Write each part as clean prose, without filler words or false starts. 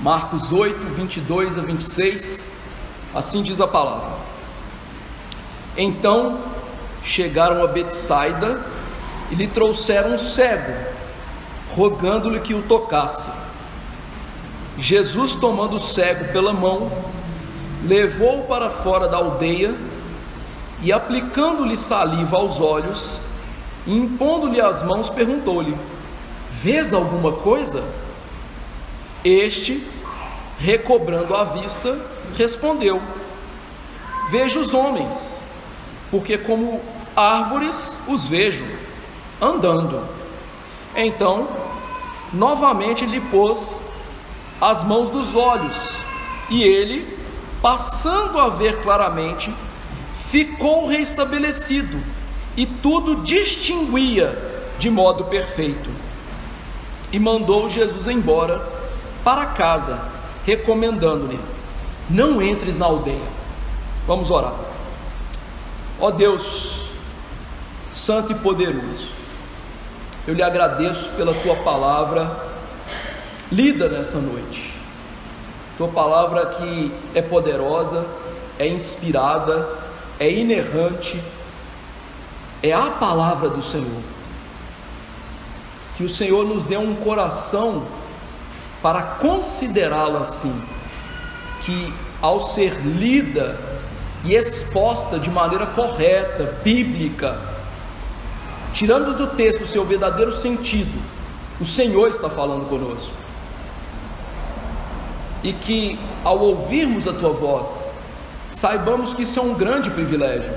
Marcos 8, 22 a 26, assim diz a palavra. Então chegaram a Betsaida e lhe trouxeram um cego, rogando-lhe que o tocasse. Jesus, tomando o cego pela mão, levou-o para fora da aldeia e, aplicando-lhe saliva aos olhos e impondo-lhe as mãos, perguntou-lhe: vês alguma coisa? Este, recobrando a vista, respondeu: vejo os homens, porque como árvores os vejo, andando. Então, novamente lhe pôs as mãos nos olhos, e ele, passando a ver claramente, ficou restabelecido, e tudo distinguia de modo perfeito. E mandou Jesus embora para casa, recomendando-lhe: não entres na aldeia. Vamos orar. Ó Deus, santo e poderoso, eu lhe agradeço pela tua palavra lida nessa noite. Tua palavra que é poderosa, é inspirada, é inerrante, é a palavra do Senhor. Que o Senhor nos dê um coração para considerá-la assim, que ao ser lida e exposta de maneira correta, bíblica, tirando do texto o seu verdadeiro sentido, o Senhor está falando conosco. E que ao ouvirmos a tua voz, saibamos que isso é um grande privilégio,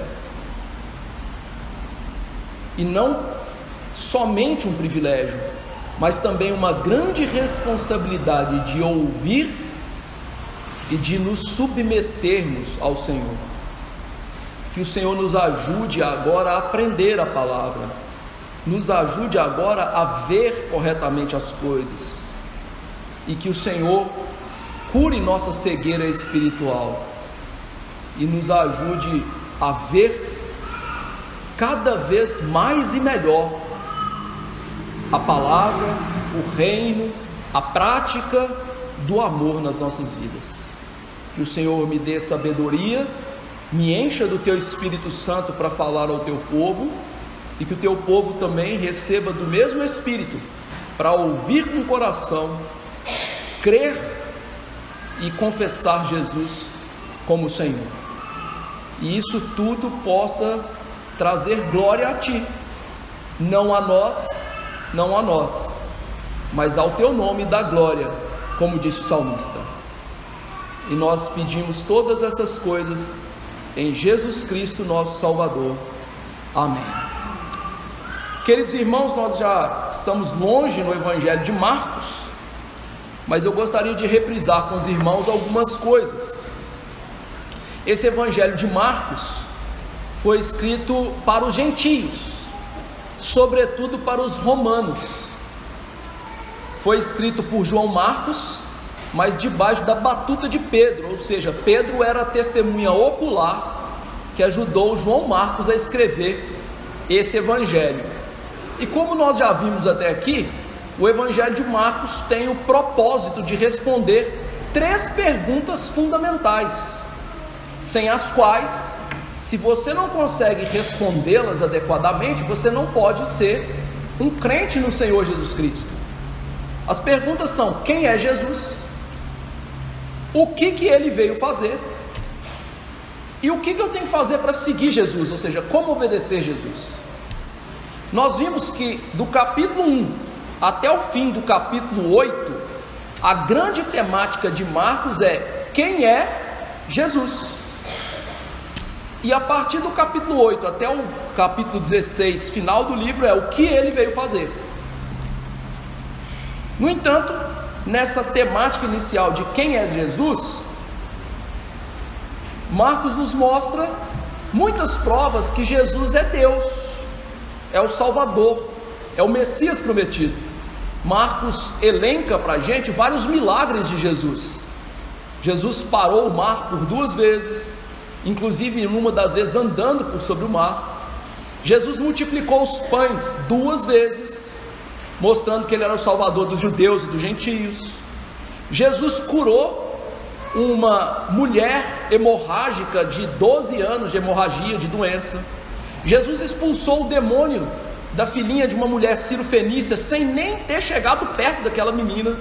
e não somente um privilégio, mas também uma grande responsabilidade de ouvir e de nos submetermos ao Senhor. Que o Senhor nos ajude agora a aprender a palavra, nos ajude agora a ver corretamente as coisas, e que o Senhor cure nossa cegueira espiritual e nos ajude a ver cada vez mais e melhor a palavra, o reino, a prática do amor nas nossas vidas. Que o Senhor me dê sabedoria, me encha do teu Espírito Santo para falar ao teu povo, e que o teu povo também receba do mesmo Espírito para ouvir com o coração, crer e confessar Jesus como Senhor, e isso tudo possa trazer glória a Ti, não a nós, mas ao Teu nome dá glória, como disse o salmista. E nós pedimos todas essas coisas em Jesus Cristo, nosso Salvador. Amém. Queridos irmãos, nós já estamos longe no Evangelho de Marcos, mas eu gostaria de reprisar com os irmãos algumas coisas. Esse Evangelho de Marcos foi escrito para os gentios, sobretudo para os romanos. Foi escrito por João Marcos, mas debaixo da batuta de Pedro, ou seja, Pedro era a testemunha ocular que ajudou João Marcos a escrever esse Evangelho. E como nós já vimos até aqui, o Evangelho de Marcos tem o propósito de responder 3 perguntas fundamentais, sem as quais, se você não consegue respondê-las adequadamente, você não pode ser um crente no Senhor Jesus Cristo. As perguntas são: quem é Jesus? O que Ele veio fazer? E o que eu tenho que fazer para seguir Jesus? Ou seja, como obedecer Jesus? Nós vimos que do capítulo 1 até o fim do capítulo 8, a grande temática de Marcos é: quem é Jesus? E a partir do capítulo 8 até o capítulo 16, final do livro, é o que ele veio fazer. No entanto, nessa temática inicial de quem é Jesus, Marcos nos mostra muitas provas que Jesus é Deus, é o Salvador, é o Messias prometido. Marcos elenca para a gente vários milagres de Jesus. Jesus parou o mar por 2 vezes, inclusive numa das vezes andando por sobre o mar. Jesus multiplicou os pães 2 vezes, mostrando que ele era o Salvador dos judeus e dos gentios. Jesus curou uma mulher hemorrágica de 12 anos de hemorragia, de doença. Jesus expulsou o demônio da filhinha de uma mulher cirofenícia sem nem ter chegado perto daquela menina.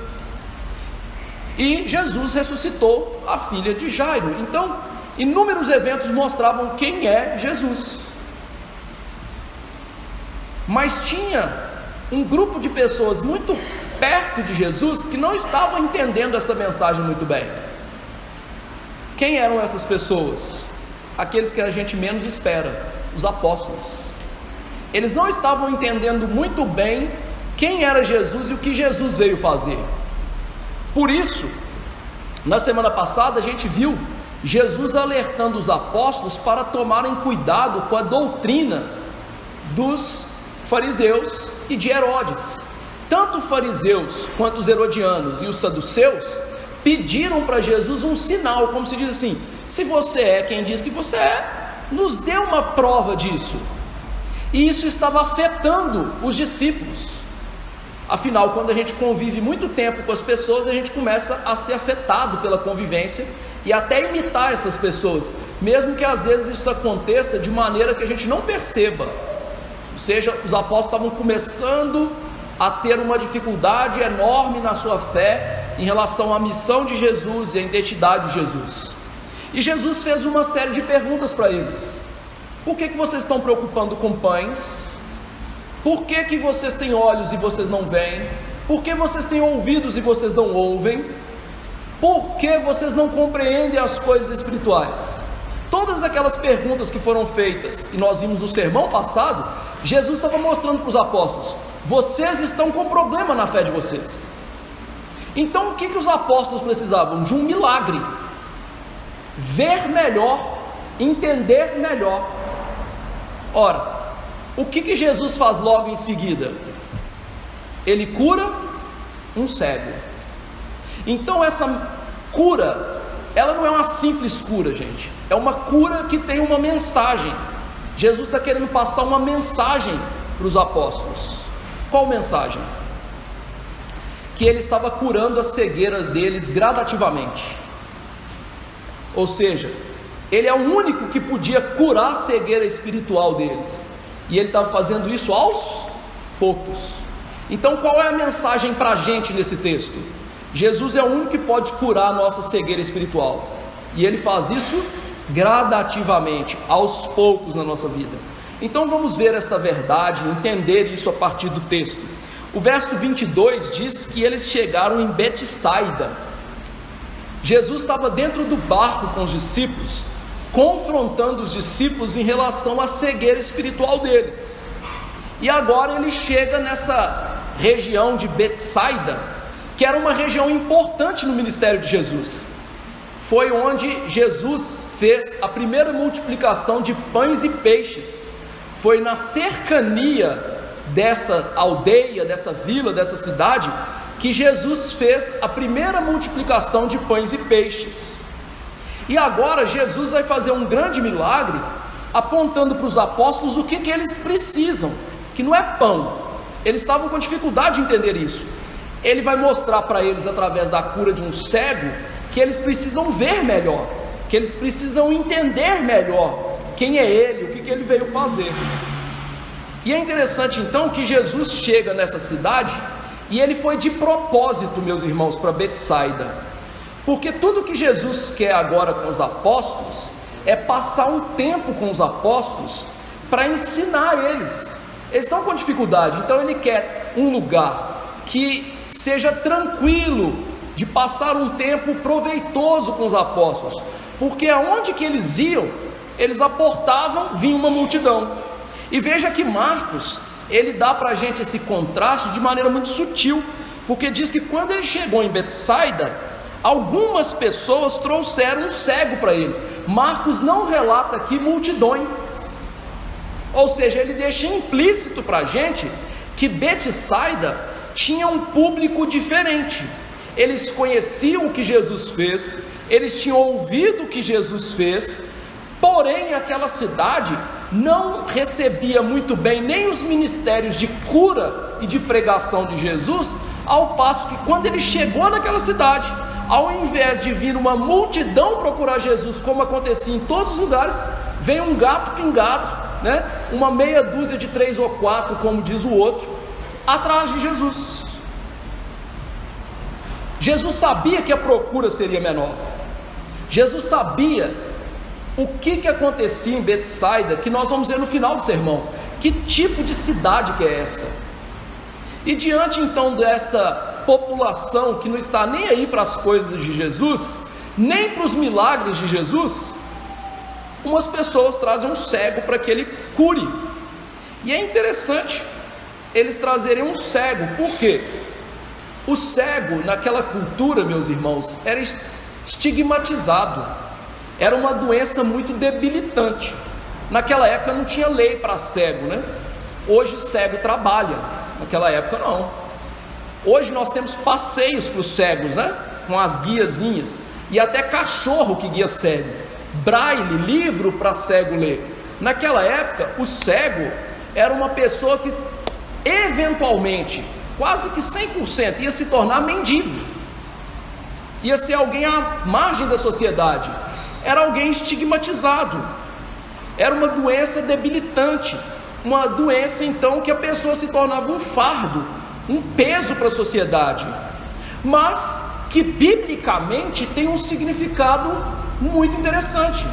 E Jesus ressuscitou a filha de Jairo. Então, inúmeros eventos mostravam quem é Jesus. Mas tinha um grupo de pessoas muito perto de Jesus que não estavam entendendo essa mensagem muito bem. Quem eram essas pessoas? Aqueles que a gente menos espera, os apóstolos. Eles não estavam entendendo muito bem quem era Jesus e o que Jesus veio fazer. Por isso, na semana passada a gente viu Jesus alertando os apóstolos para tomarem cuidado com a doutrina dos fariseus e de Herodes. Tanto os fariseus quanto os herodianos e os saduceus pediram para Jesus um sinal, como se diz assim: se você é quem diz que você é, nos dê uma prova disso. E isso estava afetando os discípulos. Afinal, quando a gente convive muito tempo com as pessoas, a gente começa a ser afetado pela convivência e até imitar essas pessoas, mesmo que às vezes isso aconteça de maneira que a gente não perceba. Ou seja, os apóstolos estavam começando a ter uma dificuldade enorme na sua fé em relação à missão de Jesus e à identidade de Jesus. E Jesus fez uma série de perguntas para eles. Por que vocês estão preocupando com pães? Por que vocês têm olhos e vocês não veem? Por que vocês têm ouvidos e vocês não ouvem? Por que vocês não compreendem as coisas espirituais? Todas aquelas perguntas que foram feitas, e nós vimos no sermão passado, Jesus estava mostrando para os apóstolos: vocês estão com problema na fé de vocês. Então o que os apóstolos precisavam? De um milagre. Ver melhor, entender melhor. Ora, o que Jesus faz logo em seguida? Ele cura um cego. Então essa cura, ela não é uma simples cura, gente. É uma cura que tem uma mensagem. Jesus está querendo passar uma mensagem para os apóstolos. Qual mensagem? Que ele estava curando a cegueira deles gradativamente. Ou seja, ele é o único que podia curar a cegueira espiritual deles. E ele estava fazendo isso aos poucos. Então qual é a mensagem para a gente nesse texto? Jesus é o único que pode curar a nossa cegueira espiritual. E ele faz isso gradativamente, aos poucos na nossa vida. Então vamos ver esta verdade, entender isso a partir do texto. O verso 22 diz que eles chegaram em Betsaida. Jesus estava dentro do barco com os discípulos, confrontando os discípulos em relação à cegueira espiritual deles. E agora ele chega nessa região de Betsaida, que era uma região importante no ministério de Jesus. Foi onde Jesus fez a primeira multiplicação de pães e peixes. Foi na cercania dessa aldeia, dessa vila, dessa cidade, que Jesus fez a primeira multiplicação de pães e peixes. E agora Jesus vai fazer um grande milagre, apontando para os apóstolos o que eles precisam, que não é pão. Eles estavam com dificuldade de entender isso. Ele vai mostrar para eles, através da cura de um cego, que eles precisam ver melhor, que eles precisam entender melhor quem é ele, o que ele veio fazer. E é interessante então que Jesus chega nessa cidade, e ele foi de propósito, meus irmãos, para Betsaida, porque tudo que Jesus quer agora com os apóstolos é passar um tempo com os apóstolos para ensinar eles. Eles estão com dificuldade, então ele quer um lugar que seja tranquilo, de passar um tempo proveitoso com os apóstolos, porque aonde que eles iam, eles aportavam, vinha uma multidão. E veja que Marcos, ele dá para a gente esse contraste de maneira muito sutil, porque diz que quando ele chegou em Betsaida, algumas pessoas trouxeram um cego para ele. Marcos não relata aqui multidões, ou seja, ele deixa implícito para a gente que Betsaida tinha um público diferente. Eles conheciam o que Jesus fez, eles tinham ouvido o que Jesus fez, porém aquela cidade não recebia muito bem nem os ministérios de cura e de pregação de Jesus, Ao passo que quando ele chegou naquela cidade, ao invés de vir uma multidão procurar Jesus, como acontecia em todos os lugares, veio um gato pingado, uma meia dúzia de 3 ou 4, como diz o outro, atrás de Jesus. Jesus sabia que a procura seria menor. Jesus sabia o que acontecia em Betsaida, que nós vamos ver no final do sermão. Que tipo de cidade que é essa? E diante então dessa população que não está nem aí para as coisas de Jesus, nem para os milagres de Jesus, umas pessoas trazem um cego para que ele cure. E é interessante eles trazerem um cego, por quê? O cego naquela cultura, meus irmãos, era estigmatizado, era uma doença muito debilitante. Naquela época não tinha lei para cego, Hoje cego trabalha, naquela época não. Hoje nós temos passeios para os cegos, com as guiazinhas, e até cachorro que guia cego, braille, livro para cego ler. Naquela época o cego era uma pessoa que eventualmente, quase que 100%, ia se tornar mendigo, ia ser alguém à margem da sociedade, era alguém estigmatizado, era uma doença debilitante, uma doença então que a pessoa se tornava um fardo, um peso para a sociedade, mas que biblicamente tem um significado muito interessante.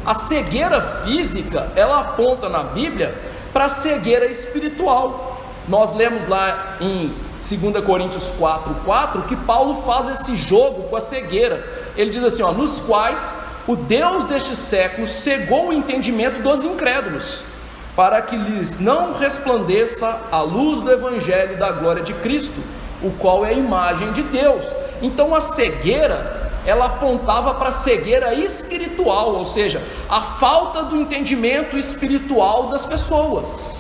A cegueira física, ela aponta na Bíblia para a cegueira espiritual. Nós lemos lá em 2 Coríntios 4:4 que Paulo faz esse jogo com a cegueira. Ele diz assim, nos quais o Deus deste século cegou o entendimento dos incrédulos, para que lhes não resplandeça a luz do evangelho da glória de Cristo, o qual é a imagem de Deus. Então a cegueira, ela apontava para a cegueira espiritual, ou seja, a falta do entendimento espiritual das pessoas.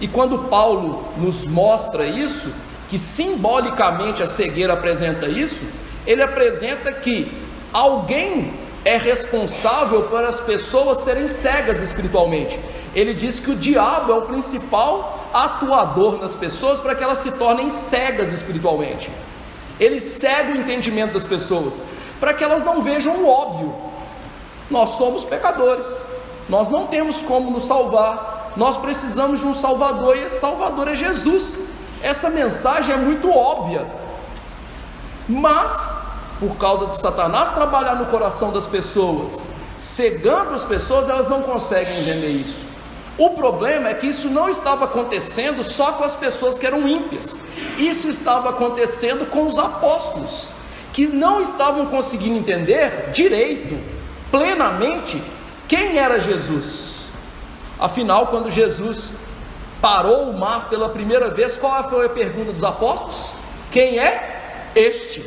E quando Paulo nos mostra isso, que simbolicamente a cegueira apresenta isso, ele apresenta que alguém é responsável por as pessoas serem cegas espiritualmente. Ele diz que o diabo é o principal atuador nas pessoas para que elas se tornem cegas espiritualmente. Ele cega o entendimento das pessoas para que elas não vejam o óbvio. Nós somos pecadores, nós não temos como nos salvar, nós precisamos de um Salvador, e esse Salvador é Jesus. Essa mensagem é muito óbvia, mas por causa de Satanás trabalhar no coração das pessoas, cegando as pessoas, elas não conseguem entender isso. O problema é que isso não estava acontecendo só com as pessoas que eram ímpias, isso estava acontecendo com os apóstolos, que não estavam conseguindo entender direito, plenamente, quem era Jesus. Afinal, quando Jesus parou o mar pela primeira vez, qual foi a pergunta dos apóstolos? Quem é este?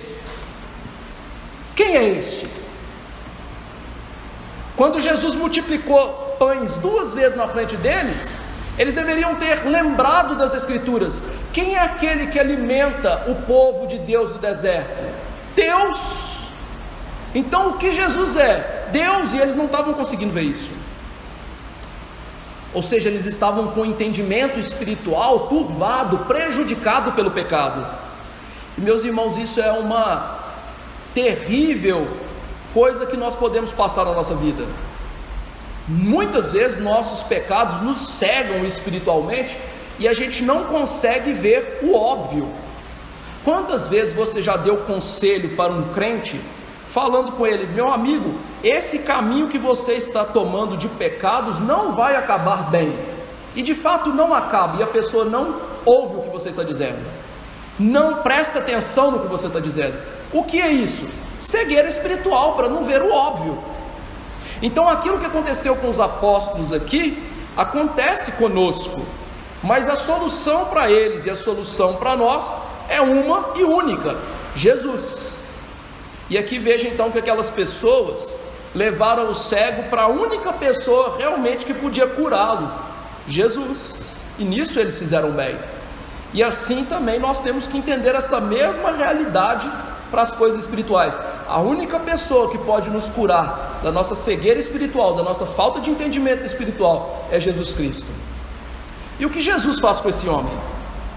Quem é este? Quando Jesus multiplicou pães 2 vezes na frente deles, eles deveriam ter lembrado das Escrituras. Quem é aquele que alimenta o povo de Deus no deserto? Deus. Então o que Jesus é? Deus, e eles não estavam conseguindo ver isso. Ou seja, eles estavam com o entendimento espiritual turvado, prejudicado pelo pecado. E meus irmãos, isso é uma terrível coisa que nós podemos passar na nossa vida. Muitas vezes nossos pecados nos cegam espiritualmente e a gente não consegue ver o óbvio. Quantas vezes você já deu conselho para um crente, falando com ele: meu amigo, esse caminho que você está tomando de pecados não vai acabar bem, e de fato não acaba, e a pessoa não ouve o que você está dizendo, não presta atenção no que você está dizendo. O que é isso? Cegueira espiritual, para não ver o óbvio. Então aquilo que aconteceu com os apóstolos aqui, acontece conosco, mas a solução para eles e a solução para nós é uma e única: Jesus. E aqui veja então que aquelas pessoas levaram o cego para a única pessoa realmente que podia curá-lo, Jesus, e nisso eles fizeram bem. E assim também nós temos que entender essa mesma realidade para as coisas espirituais. A única pessoa que pode nos curar da nossa cegueira espiritual, da nossa falta de entendimento espiritual, é Jesus Cristo. E o que Jesus faz com esse homem?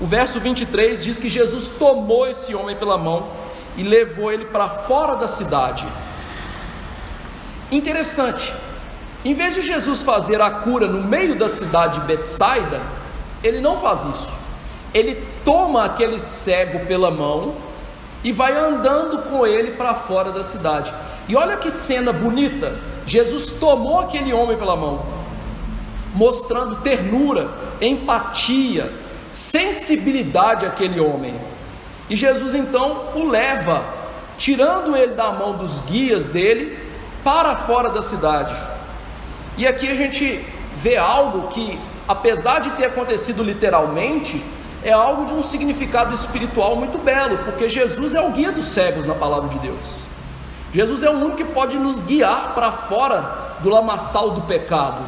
o verso 23 diz que Jesus tomou esse homem pela mão e levou ele para fora da cidade. Interessante, em vez de Jesus fazer a cura no meio da cidade de Betsaida, ele não faz isso. Ele toma aquele cego pela mão e vai andando com ele para fora da cidade. E olha que cena bonita, Jesus tomou aquele homem pela mão, mostrando ternura, empatia, sensibilidade àquele homem. E Jesus então o leva, tirando ele da mão dos guias dele, para fora da cidade. E aqui a gente vê algo que, apesar de ter acontecido literalmente, é algo de um significado espiritual muito belo, porque Jesus é o guia dos cegos na palavra de Deus. Jesus é o único que pode nos guiar para fora do lamaçal do pecado.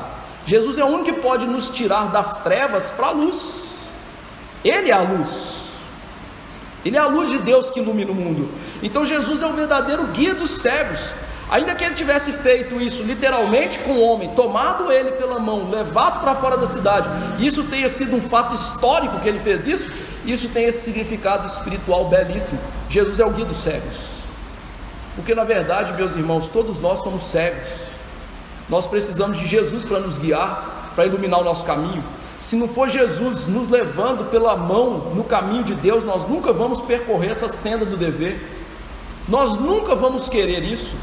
Jesus é o único que pode nos tirar das trevas para a luz. Ele é a luz. Ele é a luz de Deus que ilumina o mundo. Então Jesus é o verdadeiro guia dos cegos. Ainda que ele tivesse feito isso literalmente com o homem, tomado ele pela mão, levado para fora da cidade, isso tenha sido um fato histórico que ele fez isso tem esse significado espiritual belíssimo. Jesus é o guia dos cegos. Porque na verdade, meus irmãos, todos nós somos cegos. Nós precisamos de Jesus para nos guiar, para iluminar o nosso caminho. Se não for Jesus nos levando pela mão no caminho de Deus, nós nunca vamos percorrer essa senda do dever. Nós nunca vamos querer isso.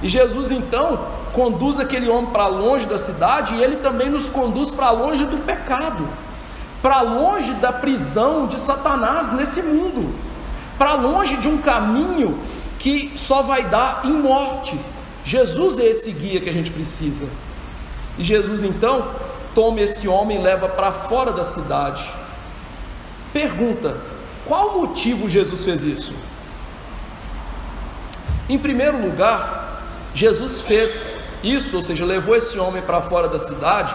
E Jesus então conduz aquele homem para longe da cidade, e ele também nos conduz para longe do pecado, para longe da prisão de Satanás nesse mundo, para longe de um caminho que só vai dar em morte. Jesus é esse guia que a gente precisa. E Jesus então toma esse homem e leva para fora da cidade. Pergunta: qual motivo Jesus fez isso? Em primeiro lugar, Jesus fez isso, ou seja, levou esse homem para fora da cidade,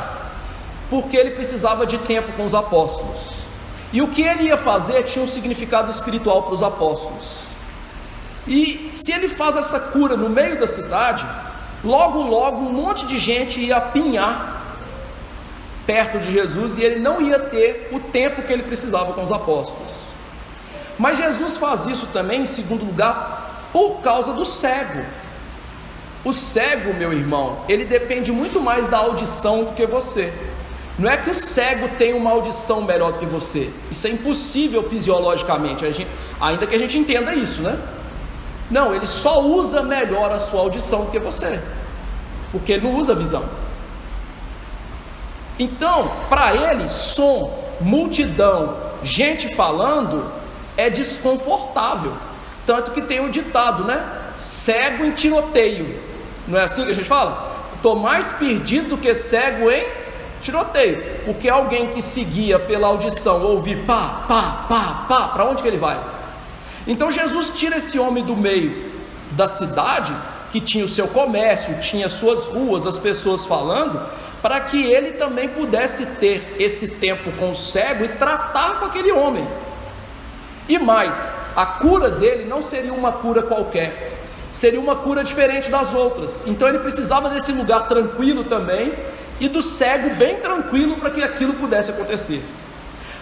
porque ele precisava de tempo com os apóstolos. E o que ele ia fazer tinha um significado espiritual para os apóstolos. E se ele faz essa cura no meio da cidade, logo um monte de gente ia apinhar perto de Jesus, e ele não ia ter o tempo que ele precisava com os apóstolos. Mas Jesus faz isso também, em segundo lugar, por causa do cego. O cego, meu irmão, ele depende muito mais da audição do que você. Não é que o cego tem uma audição melhor do que você. Isso é impossível fisiologicamente, ainda que a gente entenda isso, né? Não, ele só usa melhor a sua audição do que você, porque ele não usa visão. Então, para ele, som, multidão, gente falando é desconfortável. Tanto que tem o ditado, né? Cego em tiroteio. Não é assim que a gente fala? Estou mais perdido do que cego em tiroteio. Porque alguém que seguia pela audição, ouvir pá, pá, pá, pá, para onde que ele vai? Então Jesus tira esse homem do meio da cidade, que tinha o seu comércio, tinha suas ruas, as pessoas falando, para que ele também pudesse ter esse tempo com o cego e tratar com aquele homem. E mais, a cura dele não seria uma cura qualquer, seria uma cura diferente das outras. Então ele precisava desse lugar tranquilo também, e do cego bem tranquilo, para que aquilo pudesse acontecer.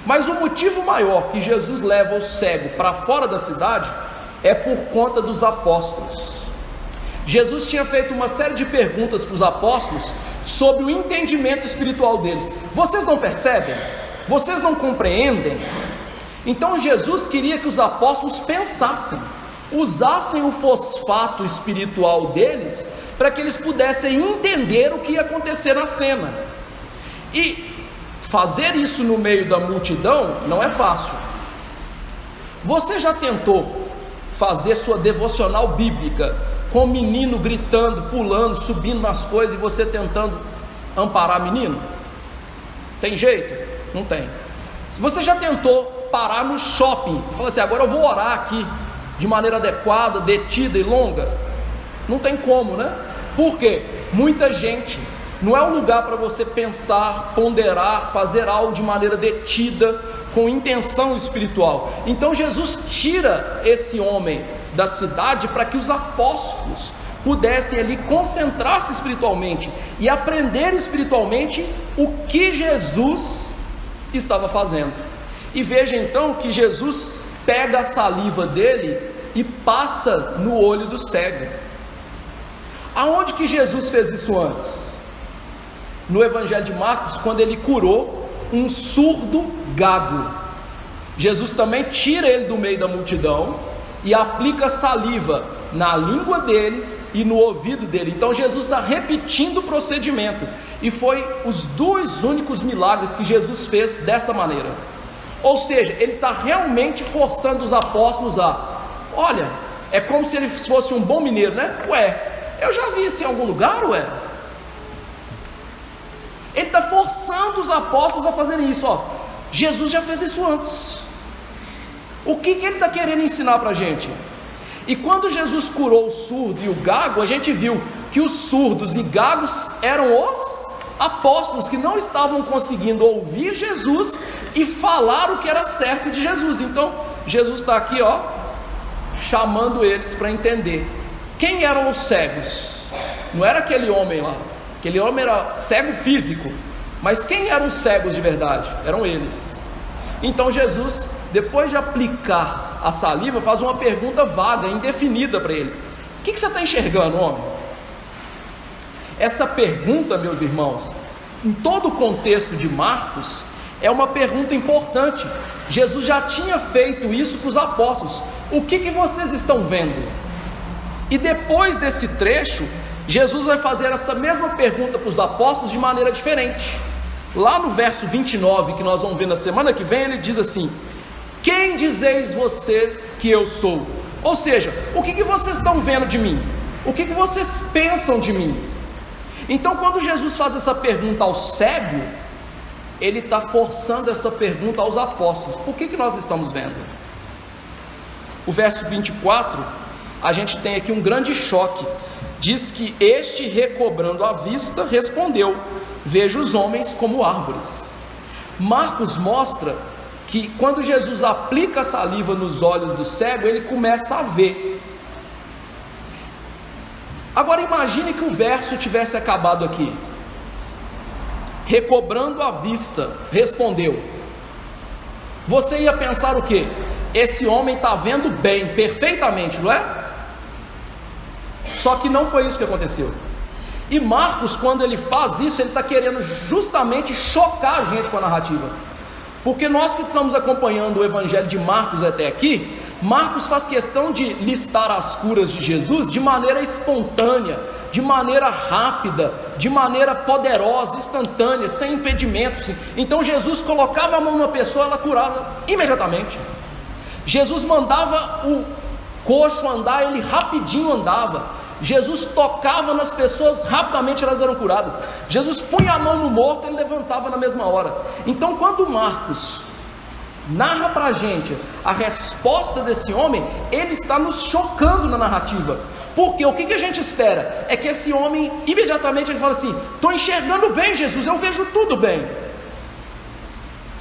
Mas o motivo maior que Jesus leva o cego para fora da cidade é por conta dos apóstolos. Jesus tinha feito uma série de perguntas para os apóstolos sobre o entendimento espiritual deles. Vocês não percebem? Vocês não compreendem? Então Jesus queria que os apóstolos pensassem, usassem o fosfato espiritual deles, para que eles pudessem entender o que ia acontecer na cena. E fazer isso no meio da multidão não é fácil. Você já tentou fazer sua devocional bíblica com o menino gritando, pulando, subindo nas coisas, e você tentando amparar menino? Tem jeito? Não tem. Você já tentou parar no shopping e falar assim: agora eu vou orar aqui de maneira adequada, detida e longa? Não tem como, né? Por quê? Muita gente. Não é um lugar para você pensar, ponderar, fazer algo de maneira detida, com intenção espiritual. Então Jesus tira esse homem da cidade para que os apóstolos pudessem ali concentrar-se espiritualmente e aprender espiritualmente o que Jesus estava fazendo. E veja então que Jesus pega a saliva dele e passa no olho do cego. Aonde que Jesus fez isso antes? No Evangelho de Marcos, quando ele curou um surdo gago. Jesus também tira ele do meio da multidão e aplica saliva na língua dele e no ouvido dele. Então Jesus está repetindo o procedimento, e foi os 2 únicos milagres que Jesus fez desta maneira. Ou seja, ele está realmente forçando os apóstolos olha, é como se ele fosse um bom mineiro, né? Ué, eu já vi isso em algum lugar, ué. Ele está forçando os apóstolos a fazerem isso, Jesus já fez isso antes. O que ele está querendo ensinar para a gente? E quando Jesus curou o surdo e o gago, a gente viu que os surdos e gagos eram os apóstolos que não estavam conseguindo ouvir Jesus e falar o que era certo de Jesus. Então Jesus está aqui chamando eles para entender quem eram os cegos. Não era aquele homem lá, aquele homem era cego físico, mas quem eram os cegos de verdade? Eram eles. Então Jesus, depois de aplicar a saliva, faz uma pergunta vaga, indefinida para ele: o que você está enxergando, homem? Essa pergunta, meus irmãos, em todo o contexto de Marcos, é uma pergunta importante. Jesus já tinha feito isso para os apóstolos: o que vocês estão vendo? E depois desse trecho, Jesus vai fazer essa mesma pergunta para os apóstolos de maneira diferente. Lá no verso 29, que nós vamos ver na semana que vem, ele diz assim: quem dizeis vocês que eu sou? Ou seja, o que vocês estão vendo de mim? O que vocês pensam de mim? Então, quando Jesus faz essa pergunta ao cego, ele está forçando essa pergunta aos apóstolos: o que nós estamos vendo? O verso 24, a gente tem aqui um grande choque. Diz que este, recobrando a vista, respondeu: vejo os homens como árvores. Marcos mostra que quando Jesus aplica a saliva nos olhos do cego, ele começa a ver. Agora imagine que o verso tivesse acabado aqui: recobrando a vista, respondeu. Você ia pensar o quê? Esse homem está vendo bem, perfeitamente, não é? Só que não foi isso que aconteceu. E Marcos, quando ele faz isso, ele está querendo justamente chocar a gente com a narrativa. Porque nós que estamos acompanhando o Evangelho de Marcos até aqui, Marcos faz questão de listar as curas de Jesus de maneira espontânea, de maneira rápida, de maneira poderosa, instantânea, sem impedimentos. Então Jesus colocava a mão numa pessoa, ela curava imediatamente. Jesus mandava o coxo andar, ele rapidinho andava. Jesus tocava nas pessoas, rapidamente elas eram curadas. Jesus punha a mão no morto, ele levantava na mesma hora. Então, quando Marcos narra para a gente a resposta desse homem, ele está nos chocando na narrativa. Porque o que a gente espera? É que esse homem, imediatamente ele fala assim: estou enxergando bem, Jesus, eu vejo tudo bem.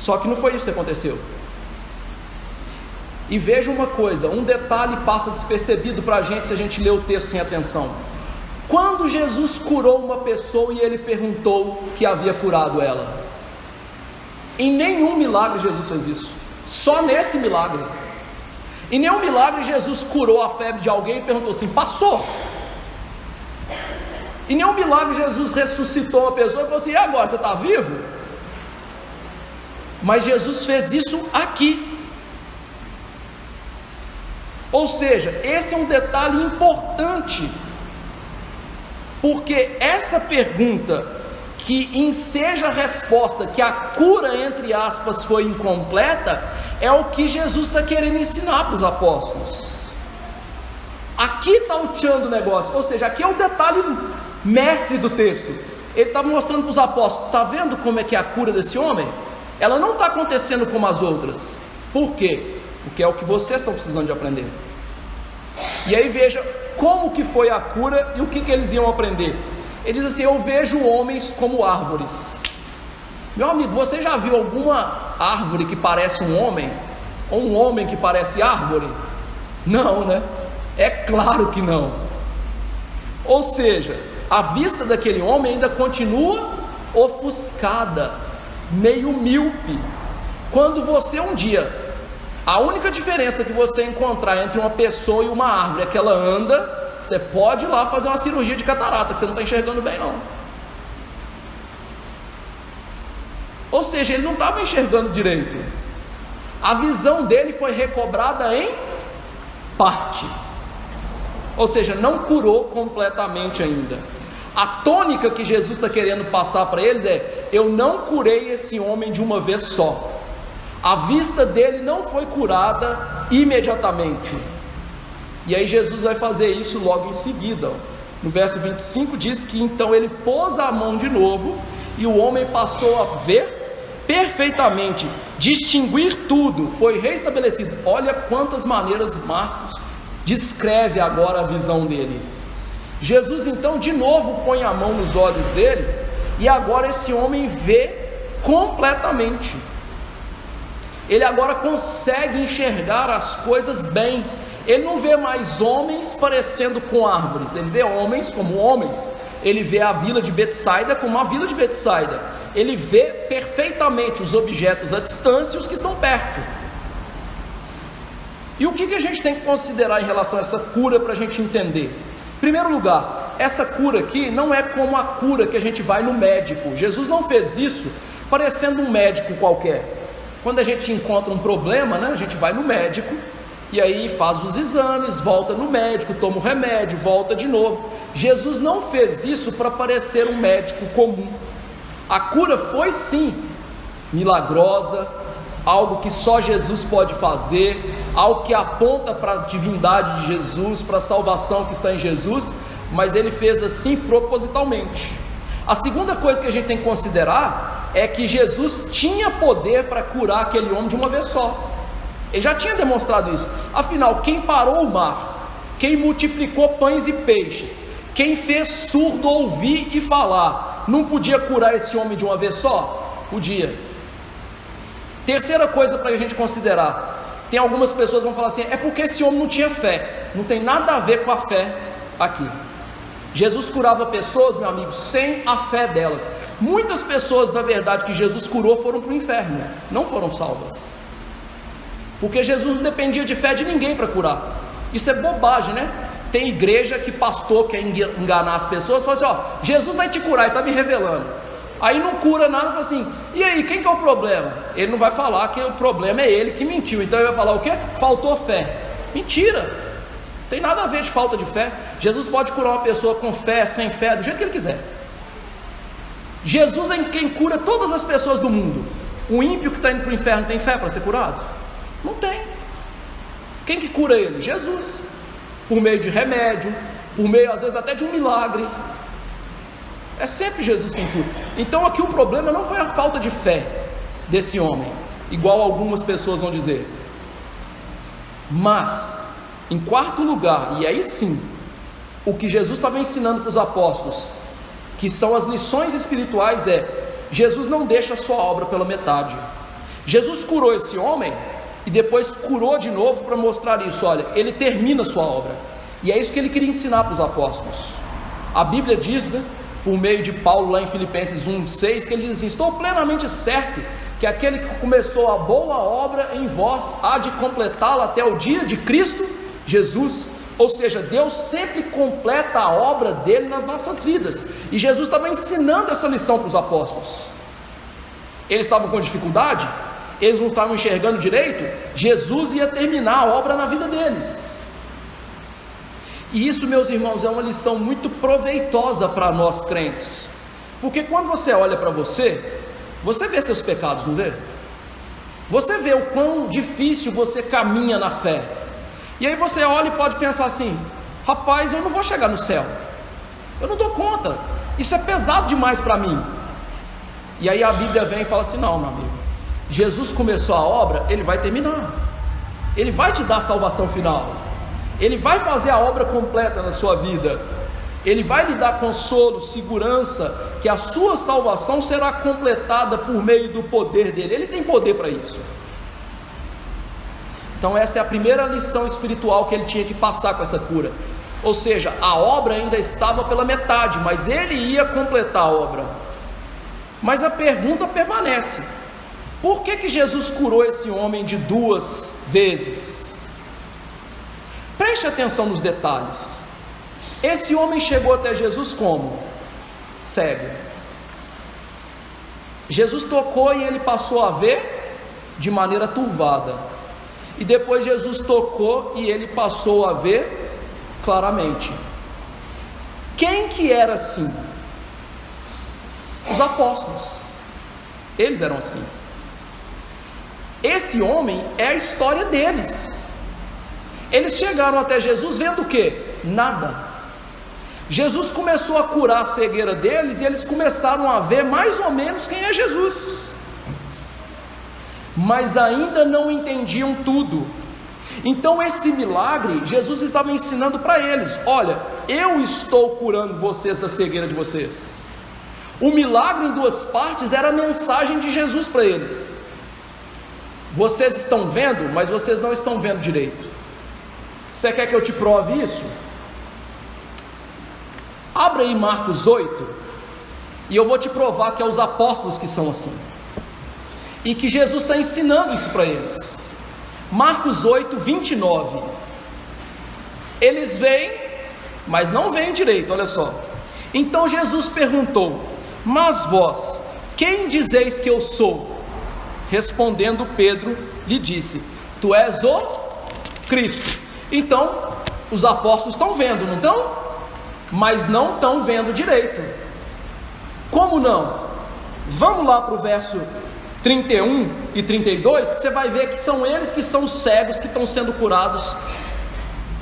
Só que não foi isso que aconteceu. E veja uma coisa, um detalhe passa despercebido para a gente se a gente lê o texto sem atenção. Quando Jesus curou uma pessoa e ele perguntou que havia curado ela, em nenhum milagre Jesus fez isso, só nesse milagre. Em nenhum milagre Jesus curou a febre de alguém e perguntou assim: passou? Em nenhum milagre Jesus ressuscitou uma pessoa e falou assim: e agora, você está vivo? Mas Jesus fez isso aqui. Ou seja, esse é um detalhe importante, porque essa pergunta que enseja a resposta que a cura, entre aspas, foi incompleta, é o que Jesus está querendo ensinar para os apóstolos. Aqui está o tchan do negócio, ou seja, aqui é o detalhe mestre do texto. Ele está mostrando para os apóstolos: está vendo como é que é a cura desse homem? Ela não está acontecendo como as outras. Por quê? Porque é o que vocês estão precisando de aprender. E aí veja como que foi a cura e o que eles iam aprender. Ele diz assim: eu vejo homens como árvores. Meu amigo, você já viu alguma árvore que parece um homem? Ou um homem que parece árvore? Não, né? É claro que não. Ou seja, a vista daquele homem ainda continua ofuscada, meio míope. Quando você um dia, a única diferença que você encontrar entre uma pessoa e uma árvore é que ela anda, você pode ir lá fazer uma cirurgia de catarata, que você não está enxergando bem não. Ou seja, ele não estava enxergando direito. A visão dele foi recobrada em parte. Ou seja, não curou completamente ainda. A tônica que Jesus está querendo passar para eles é: eu não curei esse homem de uma vez só. A vista dele não foi curada imediatamente. E aí Jesus vai fazer isso logo em seguida. No verso 25 diz que então ele pôs a mão de novo e o homem passou a ver perfeitamente, distinguir tudo, foi restabelecido. Olha quantas maneiras Marcos descreve agora a visão dele. Jesus então de novo põe a mão nos olhos dele e agora esse homem vê completamente. Ele agora consegue enxergar as coisas bem. Ele não vê mais homens parecendo com árvores, ele vê homens como homens. Ele vê a vila de Betsaida como uma vila de Betsaida. Ele vê perfeitamente os objetos à distância e os que estão perto. E o que a gente tem que considerar em relação a essa cura para a gente entender? Em primeiro lugar, essa cura aqui não é como a cura que a gente vai no médico. Jesus não fez isso parecendo um médico qualquer. Quando a gente encontra um problema, né, a gente vai no médico e aí faz os exames, volta no médico, toma o remédio, volta de novo. Jesus não fez isso para parecer um médico comum. A cura foi sim milagrosa, algo que só Jesus pode fazer, algo que aponta para a divindade de Jesus, para a salvação que está em Jesus, mas ele fez assim propositalmente. A segunda coisa que a gente tem que considerar é que Jesus tinha poder para curar aquele homem de uma vez só. Ele já tinha demonstrado isso. Afinal, quem parou o mar, quem multiplicou pães e peixes, quem fez surdo ouvir e falar, não podia curar esse homem de uma vez só? Podia. Terceira coisa para a gente considerar: tem algumas pessoas que vão falar assim, é porque esse homem não tinha fé. Não tem nada a ver com a fé aqui. Jesus curava pessoas, meu amigo, sem a fé delas. Muitas pessoas, na verdade, que Jesus curou foram para o inferno, não foram salvas, porque Jesus não dependia de fé de ninguém para curar. Isso é bobagem, né? Tem igreja que pastor quer enganar as pessoas, fala assim, ó, Jesus vai te curar, ele está me revelando. Aí não cura nada, fala assim, e aí, quem que é o problema? Ele não vai falar que o problema é ele que mentiu, então ele vai falar o quê? Faltou fé. Mentira! Tem nada a ver de falta de fé. Jesus pode curar uma pessoa com fé, sem fé, do jeito que ele quiser. Jesus é quem cura todas as pessoas do mundo. O ímpio que está indo para o inferno tem fé para ser curado? Não tem. Quem que cura ele? Jesus. Por meio de remédio, por meio às vezes até de um milagre. É sempre Jesus quem cura. Então aqui o problema não foi a falta de fé desse homem, igual algumas pessoas vão dizer. Mas, em quarto lugar, e aí sim, o que Jesus estava ensinando para os apóstolos, que são as lições espirituais, Jesus não deixa a sua obra pela metade. Jesus curou esse homem e depois curou de novo para mostrar isso. Olha, ele termina a sua obra, e é isso que ele queria ensinar para os apóstolos. A Bíblia diz, né, por meio de Paulo lá em Filipenses 1:6, que ele diz assim, estou plenamente certo que aquele que começou a boa obra em vós há de completá-la até o dia de Cristo Jesus. Ou seja, Deus sempre completa a obra dele nas nossas vidas, e Jesus estava ensinando essa lição para os apóstolos. Eles estavam com dificuldade, eles não estavam enxergando direito, Jesus ia terminar a obra na vida deles. E isso, meus irmãos, é uma lição muito proveitosa para nós crentes, porque quando você olha para você vê seus pecados, não vê? Você vê o quão difícil você caminha na fé, e aí você olha e pode pensar assim, rapaz, eu não vou chegar no céu, eu não dou conta, isso é pesado demais para mim. E aí a Bíblia vem e fala assim, não, meu amigo, Jesus começou a obra, ele vai terminar, ele vai te dar a salvação final, ele vai fazer a obra completa na sua vida, ele vai lhe dar consolo, segurança, que a sua salvação será completada por meio do poder dele, ele tem poder para isso. Então essa é a primeira lição espiritual que ele tinha que passar com essa cura, ou seja, a obra ainda estava pela metade, mas ele ia completar a obra. Mas a pergunta permanece, Por que Jesus curou esse homem de 2 vezes? Preste atenção nos detalhes. Esse homem chegou até Jesus como? Cego. Jesus tocou e ele passou a ver de maneira turvada. E depois Jesus tocou e ele passou a ver claramente. Quem que era assim? Os apóstolos. Eles eram assim. Esse homem é a história deles. Eles chegaram até Jesus vendo o quê? Nada. Jesus começou a curar a cegueira deles e eles começaram a ver mais ou menos quem é Jesus, mas ainda não entendiam tudo. Então esse milagre, Jesus estava ensinando para eles: olha, eu estou curando vocês da cegueira de vocês. O milagre em 2 partes era a mensagem de Jesus para eles. Vocês estão vendo, mas vocês não estão vendo direito. Você quer que eu te prove isso? Abra aí Marcos 8, e eu vou te provar que é os apóstolos que são assim, e que Jesus está ensinando isso para eles. Marcos 8, 29. Eles veem, mas não veem direito, olha só. Então Jesus perguntou: mas vós, quem dizeis que eu sou? Respondendo Pedro, lhe disse: tu és o Cristo. Então, os apóstolos estão vendo, não estão? Mas não estão vendo direito. Como não? Vamos lá para o verso 31 e 32, que você vai ver que são eles que são cegos, que estão sendo curados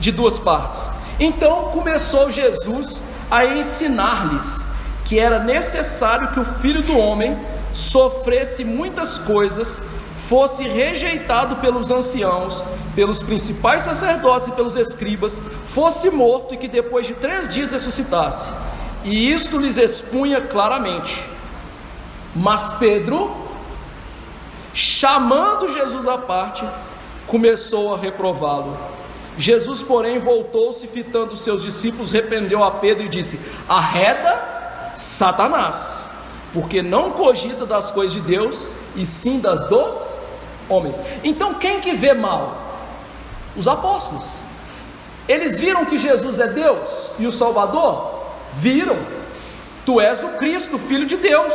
de 2 partes. Então começou Jesus a ensinar-lhes que era necessário que o Filho do Homem sofresse muitas coisas, fosse rejeitado pelos anciãos, pelos principais sacerdotes e pelos escribas, fosse morto e que depois de 3 dias ressuscitasse. E isto lhes expunha claramente. Mas Pedro, chamando Jesus à parte, começou a reprová-lo. Jesus, porém, voltou-se, fitando os seus discípulos, repreendeu a Pedro e disse: arreda, Satanás, porque não cogita das coisas de Deus, e sim das dos homens. Então quem que vê mal? Os apóstolos. Eles viram que Jesus é Deus e o Salvador? Viram. Tu és o Cristo, Filho de Deus.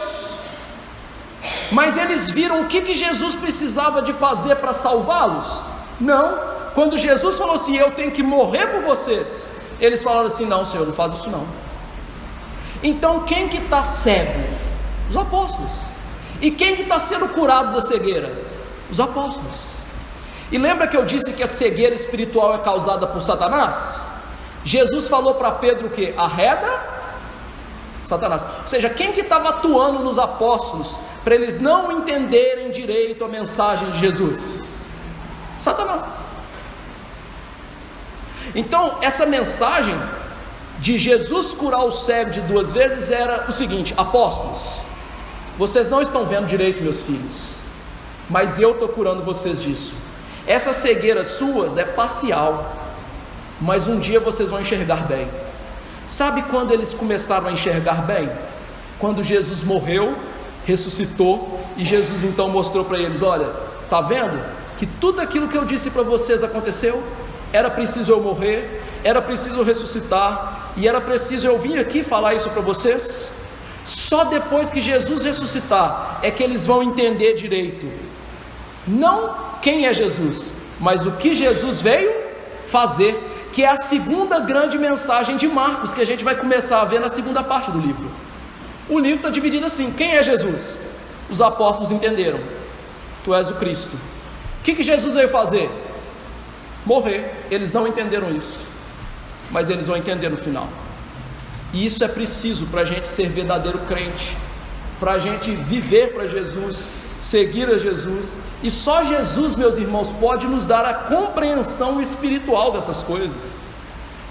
Mas eles viram o que Jesus precisava de fazer para salvá-los? Não. Quando Jesus falou assim: eu tenho que morrer por vocês, eles falaram assim: não, Senhor, não faz isso não. Então quem que está cego? Os apóstolos. E quem que está sendo curado da cegueira? Os apóstolos. E lembra que eu disse que a cegueira espiritual é causada por Satanás? Jesus falou para Pedro o que? Arreda Satanás. Ou seja, quem que estava atuando nos apóstolos para eles não entenderem direito a mensagem de Jesus? Satanás. Então essa mensagem de Jesus curar o cego de 2 vezes era o seguinte: apóstolos, vocês não estão vendo direito, meus filhos, mas eu estou curando vocês disso. Essas cegueiras suas é parcial, mas um dia vocês vão enxergar bem. Sabe quando eles começaram a enxergar bem? Quando Jesus morreu, ressuscitou, e Jesus então mostrou para eles: olha, está vendo que tudo aquilo que eu disse para vocês aconteceu? Era preciso eu morrer, era preciso eu ressuscitar, e era preciso eu vir aqui falar isso para vocês? Só depois que Jesus ressuscitar é que eles vão entender direito, não quem é Jesus, mas o que Jesus veio fazer, que é a segunda grande mensagem de Marcos, que a gente vai começar a ver na segunda parte do livro. O livro está dividido assim: quem é Jesus? Os apóstolos entenderam: tu és o Cristo. O que Jesus veio fazer? Morrer. Eles não entenderam isso, mas eles vão entender no final. E isso é preciso para a gente ser verdadeiro crente, para a gente viver para Jesus, seguir a Jesus. E só Jesus, meus irmãos, pode nos dar a compreensão espiritual dessas coisas,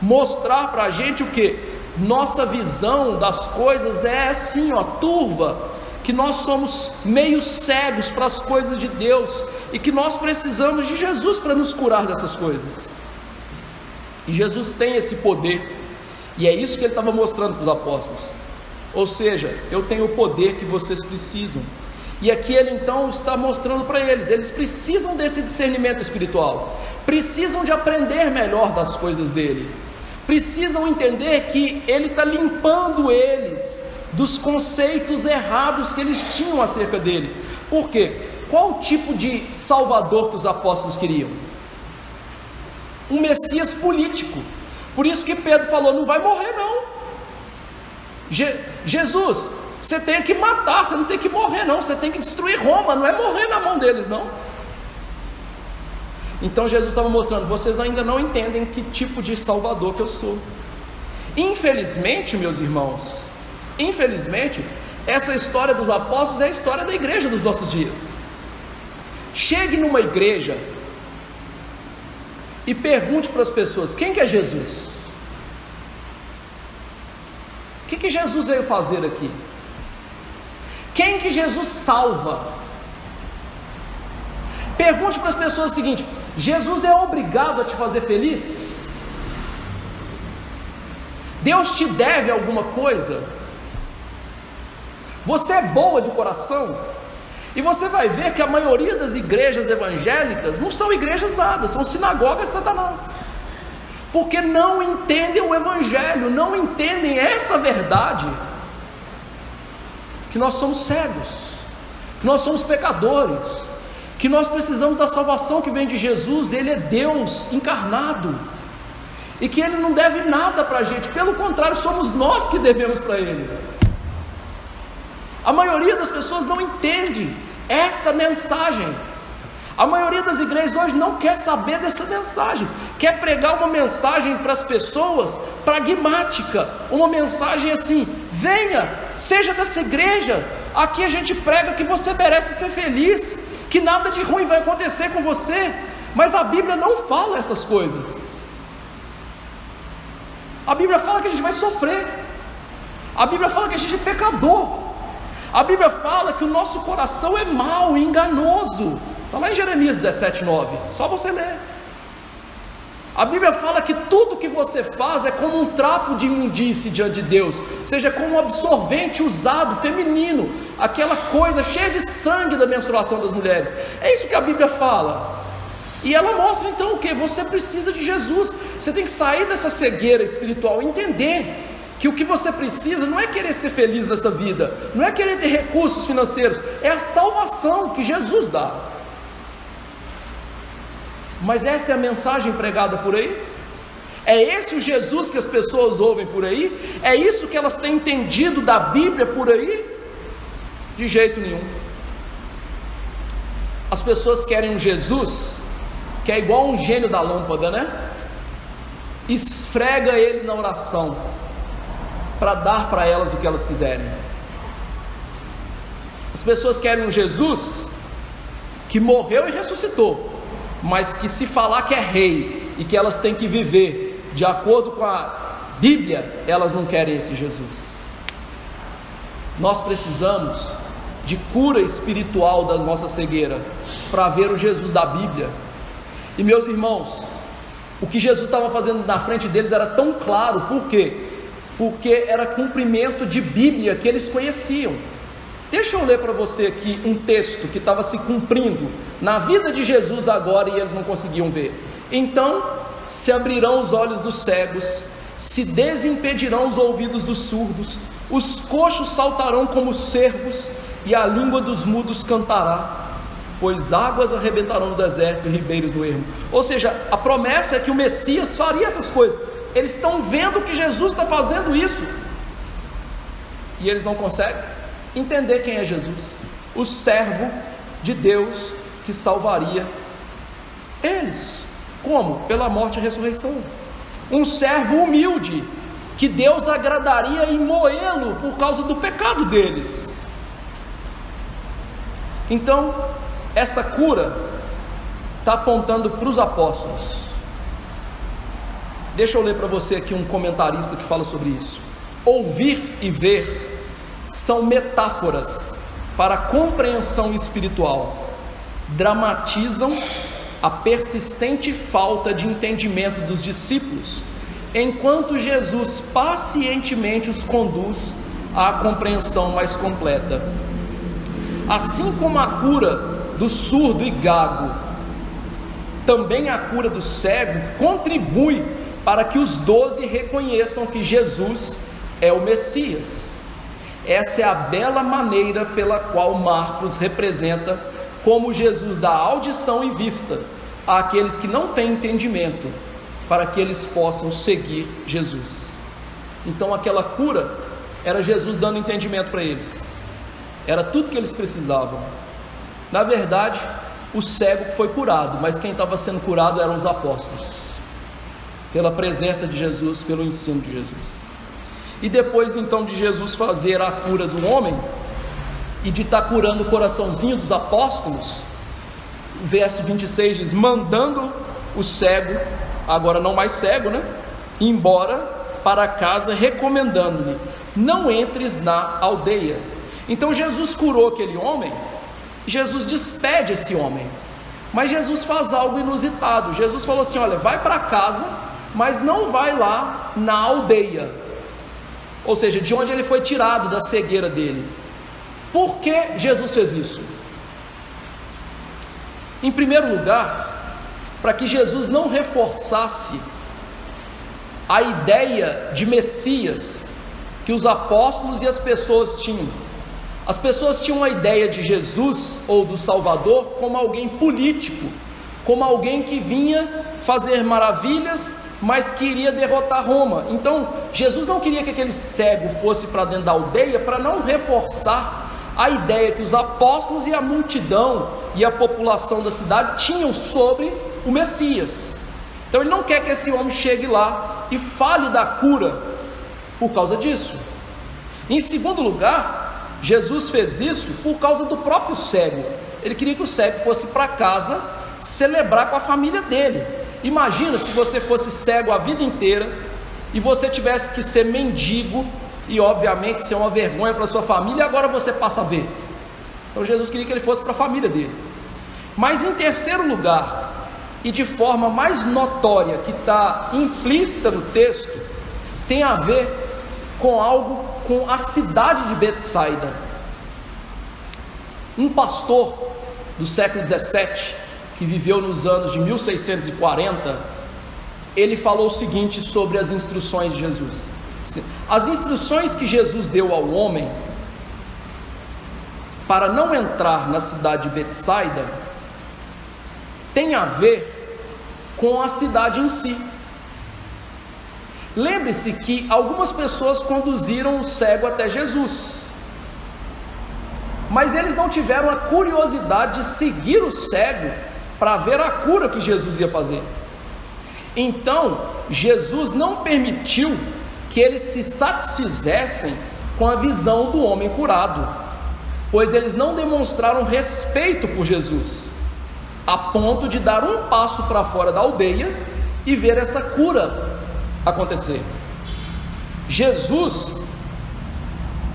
mostrar para a gente o que? Nossa visão das coisas é assim, ó, turva, que nós somos meio cegos para as coisas de Deus, e que nós precisamos de Jesus para nos curar dessas coisas. E Jesus tem esse poder, e é isso que ele estava mostrando para os apóstolos. Ou seja, eu tenho o poder que vocês precisam. E aqui ele então está mostrando para eles precisam desse discernimento espiritual, precisam de aprender melhor das coisas dele, precisam entender que ele está limpando eles dos conceitos errados que eles tinham acerca dele. Por quê? Qual tipo de salvador que os apóstolos queriam? Um Messias político. Por isso que Pedro falou, não vai morrer não. Jesus, você tem que matar, você não tem que morrer não, você tem que destruir Roma, não é morrer na mão deles não. Então Jesus estava mostrando, vocês ainda não entendem que tipo de salvador que eu sou. Infelizmente, meus irmãos, essa história dos apóstolos é a história da igreja dos nossos dias. Chegue numa igreja e pergunte para as pessoas, quem que é Jesus? O que Jesus veio fazer aqui? Quem que Jesus salva? Pergunte para as pessoas o seguinte, Jesus é obrigado a te fazer feliz? Deus te deve alguma coisa? Você é boa de coração? E você vai ver que a maioria das igrejas evangélicas não são igrejas nada, são sinagogas de Satanás, porque não entendem o evangelho, não entendem essa verdade, que nós somos cegos, que nós somos pecadores, que nós precisamos da salvação que vem de Jesus. Ele é Deus encarnado, e que Ele não deve nada para a gente, pelo contrário, somos nós que devemos para Ele. A maioria das pessoas não entende essa mensagem. A maioria das igrejas hoje não quer saber dessa mensagem, quer pregar uma mensagem para as pessoas pragmática, uma mensagem assim, venha, seja dessa igreja, aqui a gente prega que você merece ser feliz, que nada de ruim vai acontecer com você. Mas a Bíblia não fala essas coisas. A Bíblia fala que a gente vai sofrer, a Bíblia fala que a gente é pecador, a Bíblia fala que o nosso coração é mau e enganoso. Está lá em Jeremias 17:9, só você ler. A Bíblia fala que tudo que você faz é como um trapo de imundície diante de Deus, ou seja, como um absorvente usado, feminino, aquela coisa cheia de sangue da menstruação das mulheres. É isso que a Bíblia fala. E ela mostra então o que? Você precisa de Jesus. Você tem que sair dessa cegueira espiritual, entender que o que você precisa não é querer ser feliz nessa vida, não é querer ter recursos financeiros, é a salvação que Jesus dá. Mas essa é a mensagem pregada por aí? É esse o Jesus que as pessoas ouvem por aí? É isso que elas têm entendido da Bíblia por aí? De jeito nenhum. As pessoas querem um Jesus que é igual um gênio da lâmpada, né? Esfrega ele na oração para dar para elas o que elas quiserem. As pessoas querem um Jesus que morreu e ressuscitou, mas que se falar que é rei e que elas têm que viver de acordo com a Bíblia, elas não querem esse Jesus. Nós precisamos de cura espiritual da nossa cegueira para ver o Jesus da Bíblia. E meus irmãos, o que Jesus estava fazendo na frente deles era tão claro. Por quê? Porque era cumprimento de Bíblia que eles conheciam. Deixa eu ler para você aqui um texto que estava se cumprindo na vida de Jesus agora e eles não conseguiam ver. Então se abrirão os olhos dos cegos, se desimpedirão os ouvidos dos surdos, os coxos saltarão como cervos e a língua dos mudos cantará, pois águas arrebentarão no deserto e ribeiros no ermo. Ou seja, a promessa é que o Messias faria essas coisas. Eles estão vendo que Jesus está fazendo isso e eles não conseguem entender quem é Jesus, o servo de Deus que salvaria eles. Como? Pela morte e ressurreição. Um servo humilde que Deus agradaria em moê-lo por causa do pecado deles. Então essa cura está apontando para os apóstolos. Deixa eu ler para você aqui um comentarista que fala sobre isso. Ouvir e ver são metáforas para a compreensão espiritual, dramatizam a persistente falta de entendimento dos discípulos, enquanto Jesus pacientemente os conduz à compreensão mais completa. Assim como a cura do surdo e gago, também a cura do cego contribui para que os 12 reconheçam que Jesus é o Messias. Essa é a bela maneira pela qual Marcos representa como Jesus dá audição e vista àqueles que não têm entendimento, para que eles possam seguir Jesus. Então aquela cura era Jesus dando entendimento para eles, era tudo que eles precisavam. Na verdade, o cego foi curado, mas quem estava sendo curado eram os apóstolos, pela presença de Jesus, pelo ensino de Jesus. E depois então de Jesus fazer a cura do homem, e de estar curando o coraçãozinho dos apóstolos, o verso 26 diz: mandando o cego, agora não mais cego, embora para casa, recomendando-lhe: não entres na aldeia. Então Jesus curou aquele homem, Jesus despede esse homem, mas Jesus faz algo inusitado. Jesus falou assim: olha, vai para casa, mas não vai lá na aldeia, ou seja, de onde ele foi tirado da cegueira dele. Por que Jesus fez isso? Em primeiro lugar, para que Jesus não reforçasse a ideia de Messias que os apóstolos e as pessoas tinham. As pessoas tinham a ideia de Jesus ou do Salvador como alguém político, como alguém que vinha fazer maravilhas, mas que iria derrotar Roma. Então Jesus não queria que aquele cego fosse para dentro da aldeia, para não reforçar a ideia que os apóstolos e a multidão e a população da cidade tinham sobre o Messias. Então ele não quer que esse homem chegue lá e fale da cura por causa disso. Em segundo lugar, Jesus fez isso por causa do próprio cego. Ele queria que o cego fosse para casa celebrar com a família dele. Imagina se você fosse cego a vida inteira e você tivesse que ser mendigo e obviamente ser uma vergonha para sua família, e agora você passa a ver. Então Jesus queria que ele fosse para a família dele. Mas em terceiro lugar, e de forma mais notória, que está implícita no texto, tem a ver com algo, com a cidade de Betsaida. Um pastor do século 17, que viveu nos anos de 1640, ele falou o seguinte sobre as instruções de Jesus: as instruções que Jesus deu ao homem para não entrar na cidade de Betsaida tem a ver com a cidade em si. Lembre-se que algumas pessoas conduziram o cego até Jesus, mas eles não tiveram a curiosidade de seguir o cego para ver a cura que Jesus ia fazer. Então Jesus não permitiu que eles se satisfizessem com a visão do homem curado, pois eles não demonstraram respeito por Jesus, a ponto de dar um passo para fora da aldeia e ver essa cura acontecer. Jesus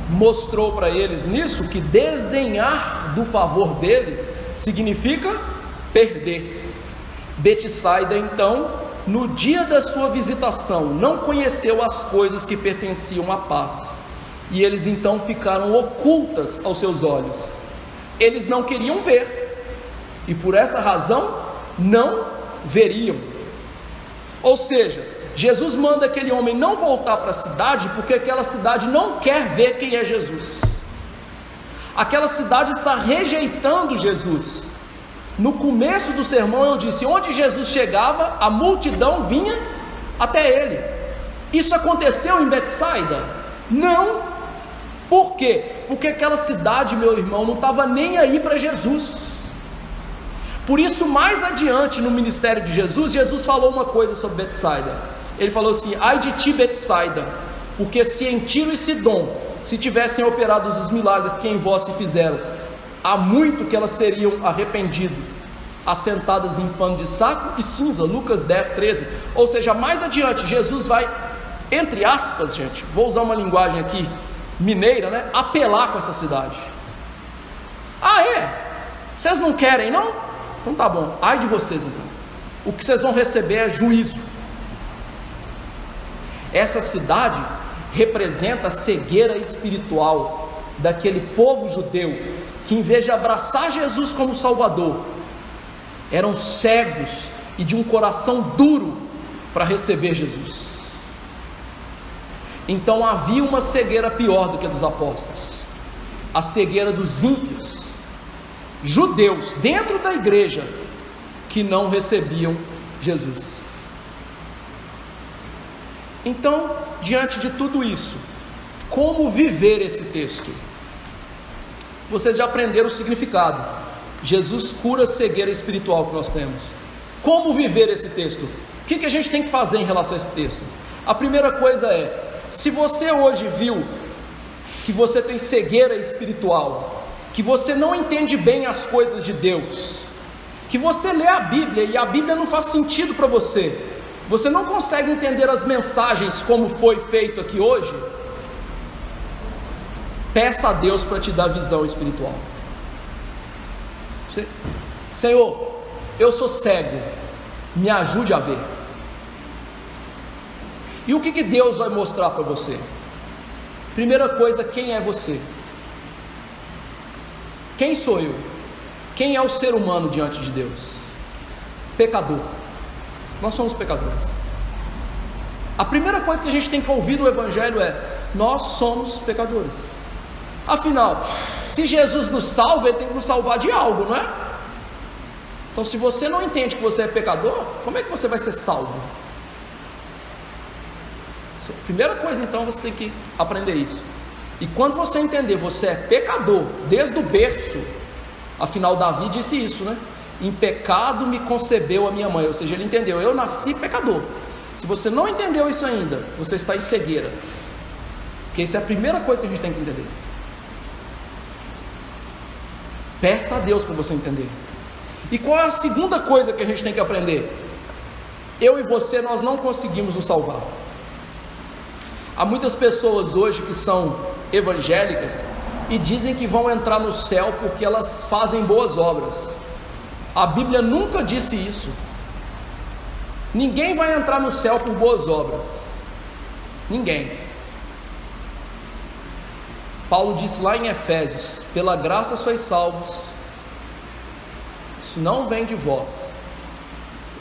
mostrou para eles nisso que desdenhar do favor dele significa perder. Betsaida então, no dia da sua visitação, não conheceu as coisas que pertenciam à paz, e eles então ficaram ocultas aos seus olhos. Eles não queriam ver, e por essa razão não veriam. Ou seja, Jesus manda aquele homem não voltar para a cidade, porque aquela cidade não quer ver quem é Jesus. Aquela cidade está rejeitando Jesus. No começo do sermão eu disse: onde Jesus chegava, a multidão vinha até ele. Isso aconteceu em Betsaida? Não. Por quê? Porque aquela cidade, meu irmão, não estava nem aí para Jesus. Por isso, mais adiante no ministério de Jesus, Jesus falou uma coisa sobre Betsaida. Ele falou assim: ai de ti, Betsaida, porque se em Tiro e Sidom se tivessem operado os milagres que em vós se fizeram, há muito que elas seriam arrependidas, assentadas em pano de saco e cinza. Lucas 10, 13. Ou seja, mais adiante Jesus vai, entre aspas, gente, vou usar uma linguagem aqui mineira, apelar com essa cidade. Ah, é? Vocês não querem, não? Então tá bom, ai de vocês então. O que vocês vão receber é juízo. Essa cidade representa a cegueira espiritual daquele povo judeu que em vez de abraçar Jesus como Salvador, eram cegos e de um coração duro para receber Jesus. Então havia uma cegueira pior do que a dos apóstolos, a cegueira dos ímpios, judeus dentro da igreja, que não recebiam Jesus. Então, diante de tudo isso, como viver esse texto? Vocês já aprenderam o significado. Jesus cura a cegueira espiritual que nós temos. Como viver esse texto? O que a gente tem que fazer em relação a esse texto? A primeira coisa é, se você hoje viu que você tem cegueira espiritual, que você não entende bem as coisas de Deus, que você lê a Bíblia e a Bíblia não faz sentido para você, você não consegue entender as mensagens como foi feito aqui hoje, peça a Deus para te dar visão espiritual. Senhor, eu sou cego, me ajude a ver. E o que Deus vai mostrar para você? Primeira coisa, quem é você? Quem sou eu? Quem é o ser humano diante de Deus? Pecador. Nós somos pecadores. A primeira coisa que a gente tem que ouvir no Evangelho é: nós somos pecadores. Afinal, se Jesus nos salva, Ele tem que nos salvar de algo, não é? Então, se você não entende que você é pecador, como é que você vai ser salvo? Primeira coisa, então, você tem que aprender isso. E quando você entender, você é pecador desde o berço. Afinal, Davi disse isso, né? Em pecado me concebeu a minha mãe. Ou seja, ele entendeu, eu nasci pecador. Se você não entendeu isso ainda, você está em cegueira. Porque isso é a primeira coisa que a gente tem que entender. Peça a Deus para você entender. E qual é a segunda coisa que a gente tem que aprender? Eu e você, nós não conseguimos nos salvar. Há muitas pessoas hoje que são evangélicas e dizem que vão entrar no céu porque elas fazem boas obras. A Bíblia nunca disse isso. Ninguém vai entrar no céu por boas obras. Ninguém. Paulo disse lá em Efésios: pela graça sois salvos. Isso não vem de vós,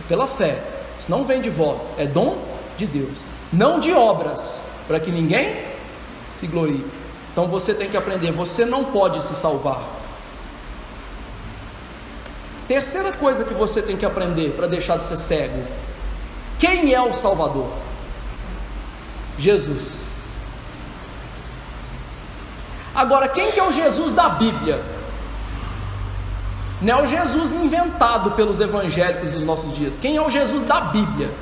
pela fé. Isso não vem de vós, é dom de Deus, não de obras, para que ninguém se glorie. Então você tem que aprender, você não pode se salvar. Terceira coisa que você tem que aprender para deixar de ser cego: quem é o Salvador? Jesus. Agora, quem que é o Jesus da Bíblia? Não é o Jesus inventado pelos evangélicos dos nossos dias. Quem é o Jesus da Bíblia?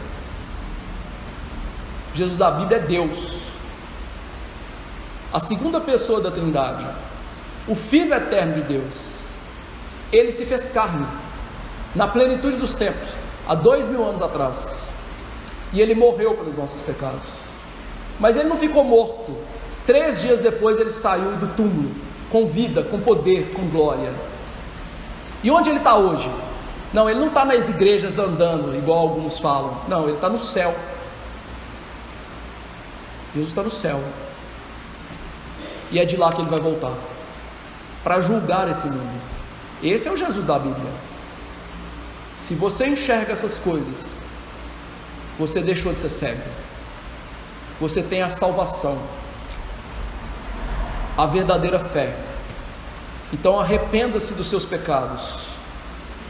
O Jesus da Bíblia é Deus, a segunda pessoa da Trindade, o Filho eterno de Deus. Ele se fez carne, na plenitude dos tempos, há 2000 anos atrás, e Ele morreu pelos nossos pecados. Mas Ele não ficou morto. 3 dias depois Ele saiu do túmulo, com vida, com poder, com glória. E onde Ele está hoje? Não, Ele não está nas igrejas andando, igual alguns falam. Não, Ele está no céu. Jesus está no céu. E é de lá que Ele vai voltar, para julgar esse mundo. Esse é o Jesus da Bíblia. Se você enxerga essas coisas, você deixou de ser cego. Você tem a salvação, a verdadeira fé. Então arrependa-se dos seus pecados,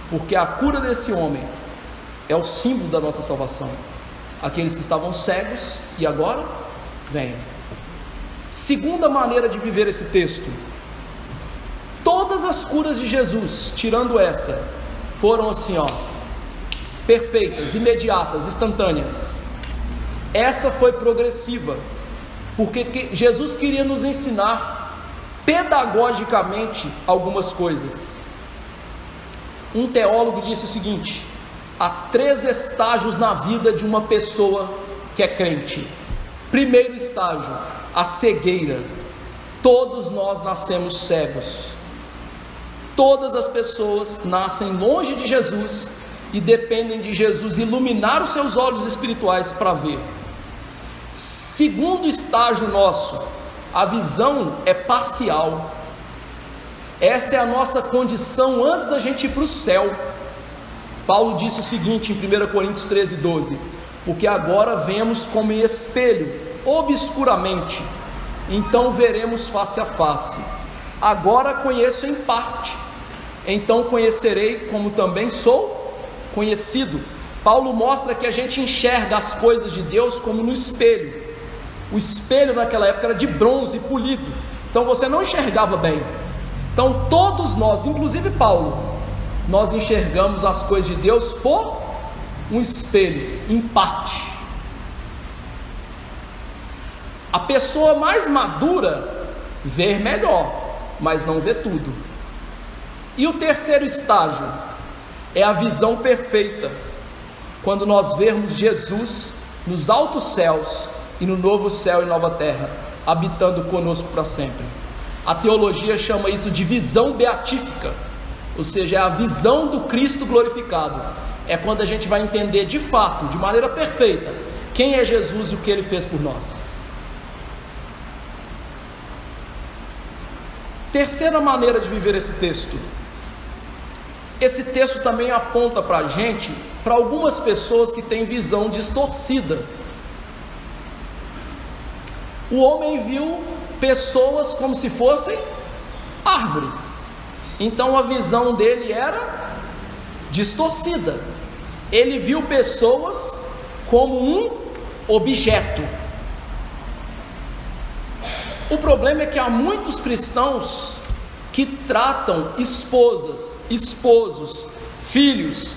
porque a cura desse homem é o símbolo da nossa salvação. Aqueles que estavam cegos e agora vêm. Segunda maneira de viver esse texto: todas as curas de Jesus, tirando essa, foram assim, perfeitas, imediatas, instantâneas. Essa foi progressiva, porque Jesus queria nos ensinar pedagogicamente algumas coisas. Um teólogo disse o seguinte: há 3 estágios na vida de uma pessoa que é crente. Primeiro estágio, a cegueira. Todos nós nascemos cegos. Todas as pessoas nascem longe de Jesus e dependem de Jesus iluminar os seus olhos espirituais para ver. Segundo estágio nosso, a visão é parcial. Essa é a nossa condição antes da gente ir para o céu. Paulo disse o seguinte em 1 Coríntios 13, 12: porque agora vemos como em espelho, obscuramente, então veremos face a face. Agora conheço em parte, então conhecerei como também sou conhecido. Paulo mostra que a gente enxerga as coisas de Deus como no espelho. O espelho naquela época era de bronze polido, então você não enxergava bem. Então todos nós, inclusive Paulo, nós enxergamos as coisas de Deus por um espelho, em parte. A pessoa mais madura vê melhor, mas não vê tudo. E o terceiro estágio é a visão perfeita, quando nós vermos Jesus nos altos céus e no novo céu e nova terra, habitando conosco para sempre. A teologia chama isso de visão beatífica, ou seja, é a visão do Cristo glorificado. É quando a gente vai entender de fato, de maneira perfeita, quem é Jesus e o que Ele fez por nós. Terceira maneira de viver esse texto. Esse texto também aponta para a gente, para algumas pessoas que têm visão distorcida. O homem viu pessoas como se fossem árvores, então a visão dele era distorcida. Ele viu pessoas como um objeto. O problema é que há muitos cristãos que tratam esposas, esposos, filhos,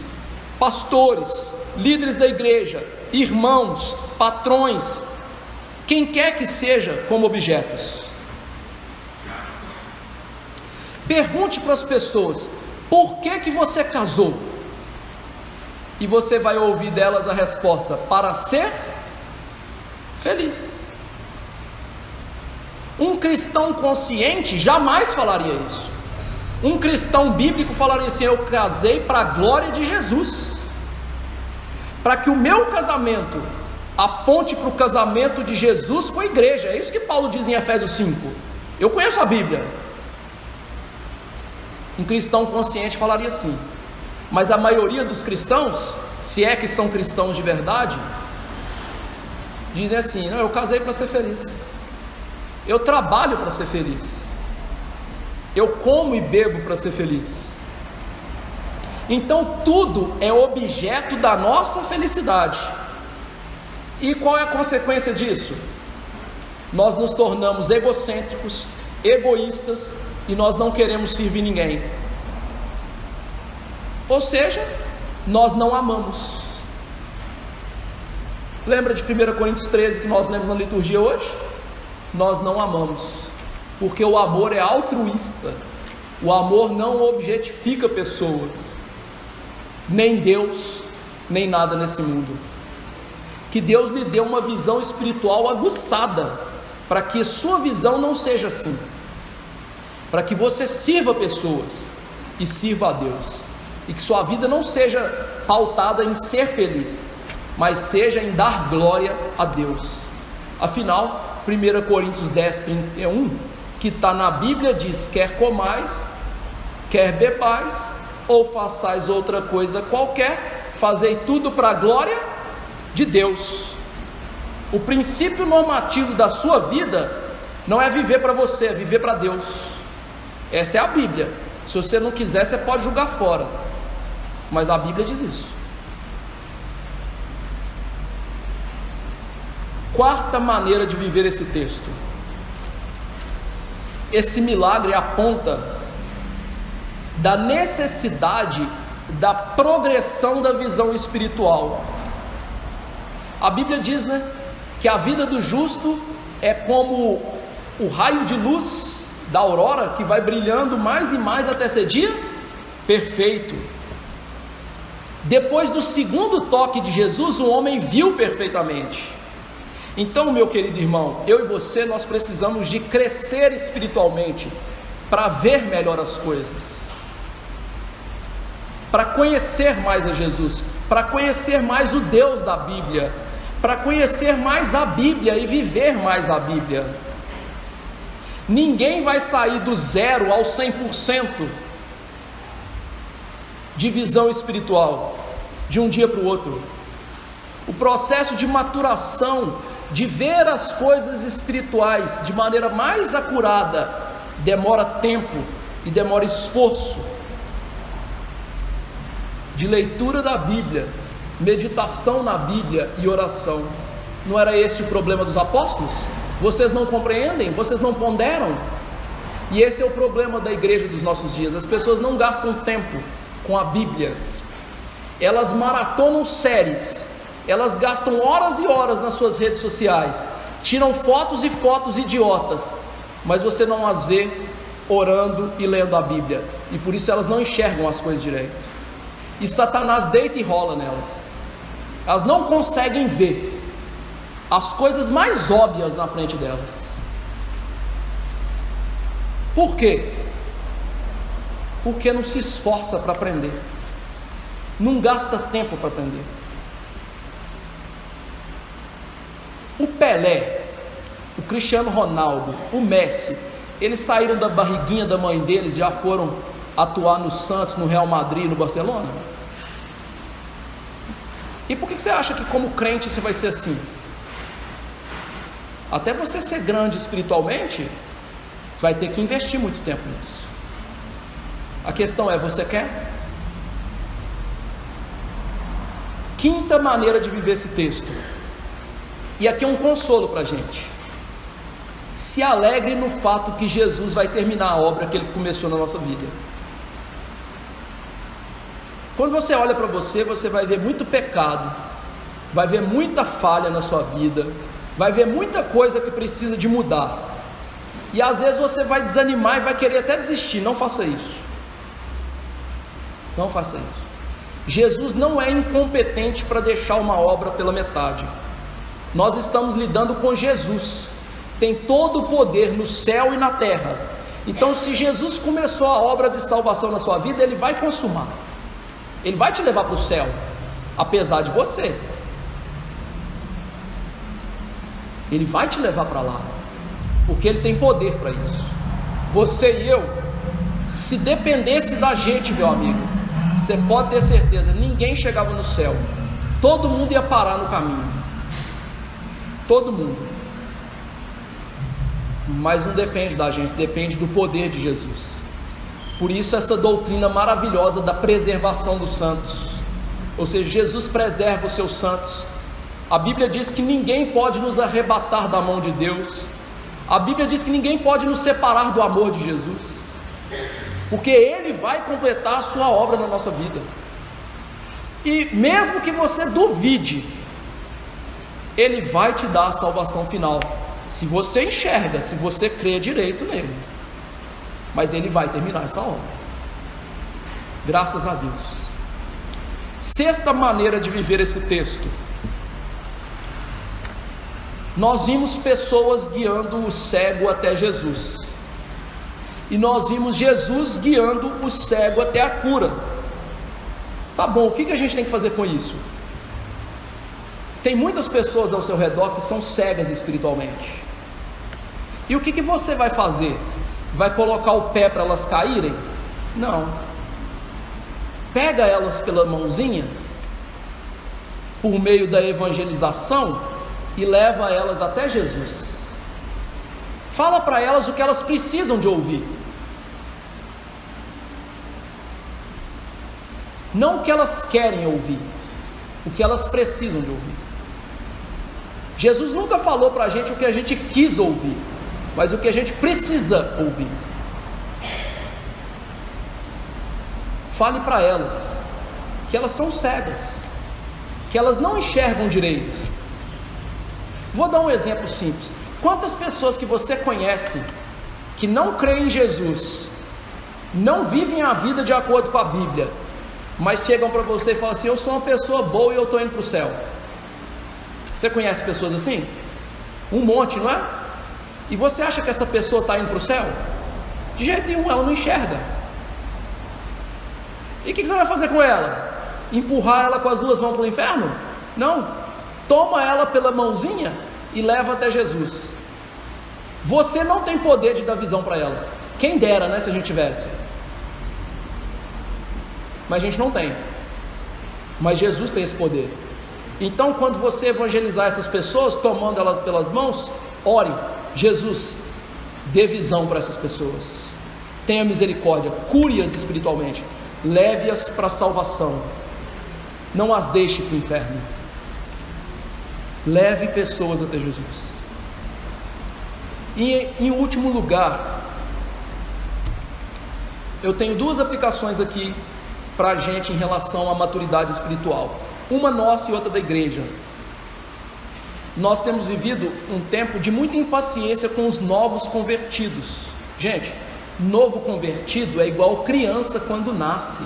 pastores, líderes da igreja, irmãos, patrões, quem quer que seja, como objetos. Pergunte para as pessoas: por que você casou? E você vai ouvir delas a resposta: para ser feliz. Um cristão consciente jamais falaria isso. Um cristão bíblico falaria assim: eu casei para a glória de Jesus, para que o meu casamento aponte para o casamento de Jesus com a igreja. É isso que Paulo diz em Efésios 5. Eu conheço a Bíblia. Um cristão consciente falaria assim. Mas a maioria dos cristãos, se é que são cristãos de verdade, dizem assim: não, eu casei para ser feliz, eu trabalho para ser feliz, eu como e bebo para ser feliz. Então tudo é objeto da nossa felicidade. E qual é a consequência disso? Nós nos tornamos egocêntricos, egoístas, e nós não queremos servir ninguém. Ou seja, nós não amamos. Lembra de 1 Coríntios 13 que nós lemos na liturgia hoje? Nós não amamos, porque o amor é altruísta. O amor não objetifica pessoas, nem Deus, nem nada nesse mundo. Que Deus lhe dê uma visão espiritual aguçada, para que sua visão não seja assim, para que você sirva pessoas e sirva a Deus, e que sua vida não seja pautada em ser feliz, mas seja em dar glória a Deus. Afinal, 1 Coríntios 10, 31, que está na Bíblia, diz: quer comais, quer bebais, ou façais outra coisa qualquer, fazei tudo para a glória de Deus. O princípio normativo da sua vida não é viver para você, é viver para Deus. Essa é a Bíblia. Se você não quiser, você pode jogar fora, mas a Bíblia diz isso. Quarta maneira de viver esse texto. Esse milagre aponta da necessidade da progressão da visão espiritual. A Bíblia diz, que a vida do justo é como o raio de luz da aurora, que vai brilhando mais e mais até ser dia perfeito. Depois do segundo toque de Jesus, o homem viu perfeitamente. Então, meu querido irmão, eu e você, nós precisamos de crescer espiritualmente, para ver melhor as coisas, para conhecer mais a Jesus, para conhecer mais o Deus da Bíblia, para conhecer mais a Bíblia e viver mais a Bíblia. Ninguém vai sair do 0 ao 100% de visão espiritual de um dia para o outro. O processo de maturação, de ver as coisas espirituais de maneira mais acurada, demora tempo e demora esforço de leitura da Bíblia, meditação na Bíblia e oração. Não era esse o problema dos apóstolos? Vocês não compreendem? Vocês não ponderam? E esse é o problema da igreja dos nossos dias. As pessoas não gastam tempo com a Bíblia. Elas maratonam séries, elas gastam horas e horas nas suas redes sociais, tiram fotos e fotos idiotas, mas você não as vê orando e lendo a Bíblia, e por isso elas não enxergam as coisas direito, e Satanás deita e rola nelas. Elas não conseguem ver as coisas mais óbvias na frente delas. Por quê? Porque não se esforça para aprender, não gasta tempo para aprender. O Pelé, o Cristiano Ronaldo, o Messi, eles saíram da barriguinha da mãe deles e já foram atuar no Santos, no Real Madrid, no Barcelona? E por que você acha que como crente você vai ser assim? Até você ser grande espiritualmente, você vai ter que investir muito tempo nisso. A questão é, você quer? Quinta maneira de viver esse texto, e aqui é um consolo para a gente: se alegre no fato que Jesus vai terminar a obra que Ele começou na nossa vida. Quando você olha para você, você vai ver muito pecado, vai ver muita falha na sua vida, vai ver muita coisa que precisa de mudar, e às vezes você vai desanimar e vai querer até desistir. Não faça isso, não faça isso. Jesus não é incompetente para deixar uma obra pela metade. Nós estamos lidando com Jesus, tem todo o poder no céu e na terra. Então, se Jesus começou a obra de salvação na sua vida, Ele vai consumar, Ele vai te levar para o céu, apesar de você, Ele vai te levar para lá, porque Ele tem poder para isso. Você e eu, se dependesse da gente, meu amigo, você pode ter certeza, ninguém chegava no céu, todo mundo ia parar no caminho, todo mundo. Mas não depende da gente, depende do poder de Jesus. Por isso essa doutrina maravilhosa da preservação dos santos, ou seja, Jesus preserva os seus santos. A Bíblia diz que ninguém pode nos arrebatar da mão de Deus. A Bíblia diz que ninguém pode nos separar do amor de Jesus, porque Ele vai completar a sua obra na nossa vida. E mesmo que você duvide, Ele vai te dar a salvação final, se você enxerga, se você crê direito nele. Mas Ele vai terminar essa obra, graças a Deus. Sexta maneira de viver esse texto: nós vimos pessoas guiando o cego até Jesus, e nós vimos Jesus guiando o cego até a cura. Tá bom, o que a gente tem que fazer com isso? Tem muitas pessoas ao seu redor que são cegas espiritualmente, e o que você vai fazer? Vai colocar o pé para elas caírem? Não. Pega elas pela mãozinha, por meio da evangelização, e leva elas até Jesus. Fala para elas o que elas precisam de ouvir, não o que elas querem ouvir, o que elas precisam de ouvir. Jesus nunca falou para a gente o que a gente quis ouvir, mas o que a gente precisa ouvir. Fale para elas que elas são cegas, que elas não enxergam direito. Vou dar um exemplo simples. Quantas pessoas que você conhece que não creem em Jesus, não vivem a vida de acordo com a Bíblia, mas chegam para você e falam assim: eu sou uma pessoa boa e eu estou indo para o céu? Você conhece pessoas assim? Um monte, não é? E você acha que essa pessoa está indo para o céu? De jeito nenhum, ela não enxerga. E o que você vai fazer com ela? Empurrar ela com as duas mãos para o inferno? Não. Toma ela pela mãozinha e leva até Jesus. Você não tem poder de dar visão para elas. Quem dera, né, se a gente tivesse. Mas a gente não tem. Mas Jesus tem esse poder. Então, quando você evangelizar essas pessoas, tomando elas pelas mãos, ore: Jesus, dê visão para essas pessoas, tenha misericórdia, cure-as espiritualmente, leve-as para a salvação, não as deixe para o inferno. Leve pessoas até Jesus. E em último lugar, eu tenho duas aplicações aqui para a gente em relação à maturidade espiritual, uma nossa e outra da igreja. Nós temos vivido um tempo de muita impaciência com os novos convertidos. Gente, novo convertido é igual criança quando nasce.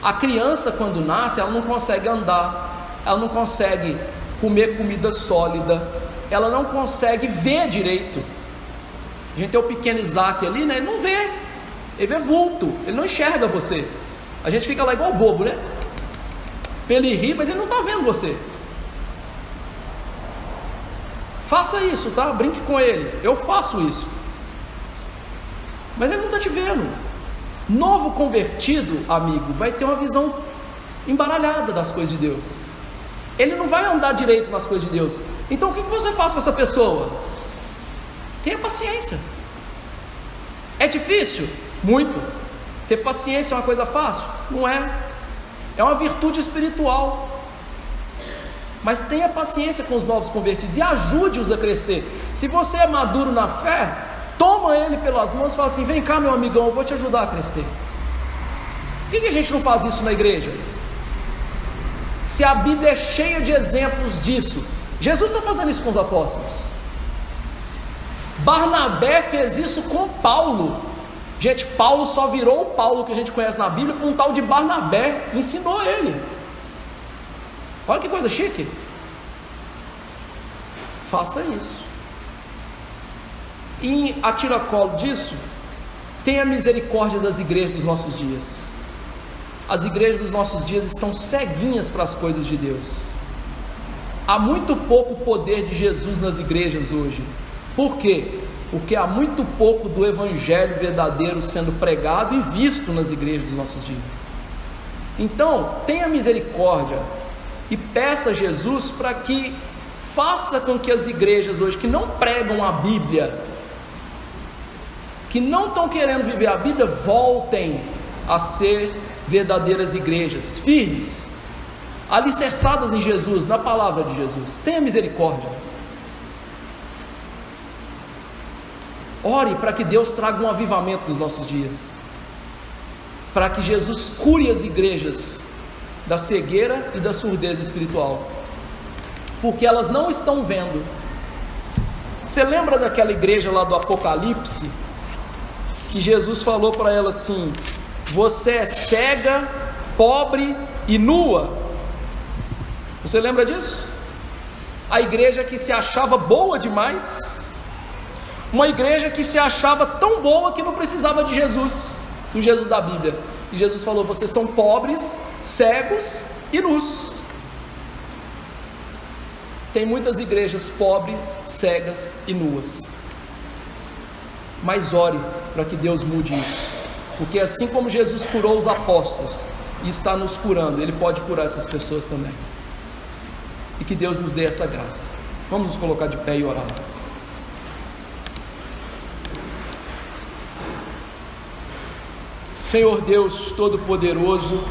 A criança quando nasce, ela não consegue andar, ela não consegue comer comida sólida, ela não consegue ver direito. A gente tem o pequeno Isaac ali, né? Ele não vê, ele vê vulto, ele não enxerga você. A gente fica lá igual bobo, né? Pra ele rir, mas ele não está vendo você. Faça isso, tá? Brinque com ele. Eu faço isso. Mas ele não está te vendo. Novo convertido, amigo, vai ter uma visão embaralhada das coisas de Deus. Ele não vai andar direito nas coisas de Deus. Então o que você faz com essa pessoa? Tenha paciência. É difícil? Muito. Ter paciência é uma coisa fácil? Não é. É uma virtude espiritual. Mas tenha paciência com os novos convertidos e ajude-os a crescer. Se você é maduro na fé, toma ele pelas mãos e fala assim: vem cá, meu amigão, eu vou te ajudar a crescer. Por que a gente não faz isso na igreja? Se a Bíblia é cheia de exemplos disso. Jesus está fazendo isso com os apóstolos. Barnabé fez isso com Paulo. Gente, Paulo só virou o Paulo que a gente conhece na Bíblia com um tal de Barnabé, ensinou ele. Olha que coisa chique. Faça isso. E a tiracolo disso, tenha misericórdia das igrejas dos nossos dias. As igrejas dos nossos dias estão ceguinhas para as coisas de Deus. Há muito pouco poder de Jesus nas igrejas hoje. Por quê? Porque há muito pouco do evangelho verdadeiro sendo pregado e visto nas igrejas dos nossos dias. Então, tenha misericórdia e peça a Jesus para que faça com que as igrejas hoje que não pregam a Bíblia, que não estão querendo viver a Bíblia, voltem a ser verdadeiras igrejas, firmes, alicerçadas em Jesus, na palavra de Jesus. Tenha misericórdia. Ore para que Deus traga um avivamento nos nossos dias, para que Jesus cure as igrejas da cegueira e da surdez espiritual, porque elas não estão vendo. Você lembra daquela igreja lá do Apocalipse, que Jesus falou para ela assim: você é cega, pobre e nua? Você lembra disso? A igreja que se achava boa demais, uma igreja que se achava tão boa que não precisava de Jesus, do Jesus da Bíblia. E Jesus falou: vocês são pobres, cegos e nus. Tem muitas igrejas pobres, cegas e nuas. Mas ore para que Deus mude isso, porque assim como Jesus curou os apóstolos e está nos curando, Ele pode curar essas pessoas também. E que Deus nos dê essa graça. Vamos nos colocar de pé e orar. Senhor Deus Todo-Poderoso,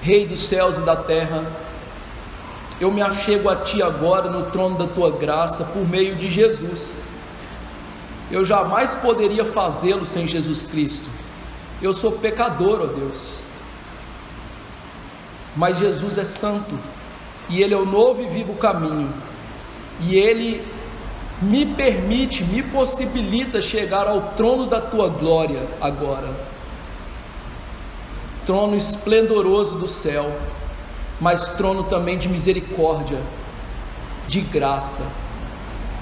Rei dos céus e da terra, eu me achego a Ti agora no trono da Tua graça por meio de Jesus. Eu jamais poderia fazê-lo sem Jesus Cristo. Eu sou pecador, ó Deus, mas Jesus é santo, e Ele é o novo e vivo caminho, e Ele me permite, me possibilita chegar ao trono da Tua glória agora, trono esplendoroso do céu, mas trono também de misericórdia, de graça.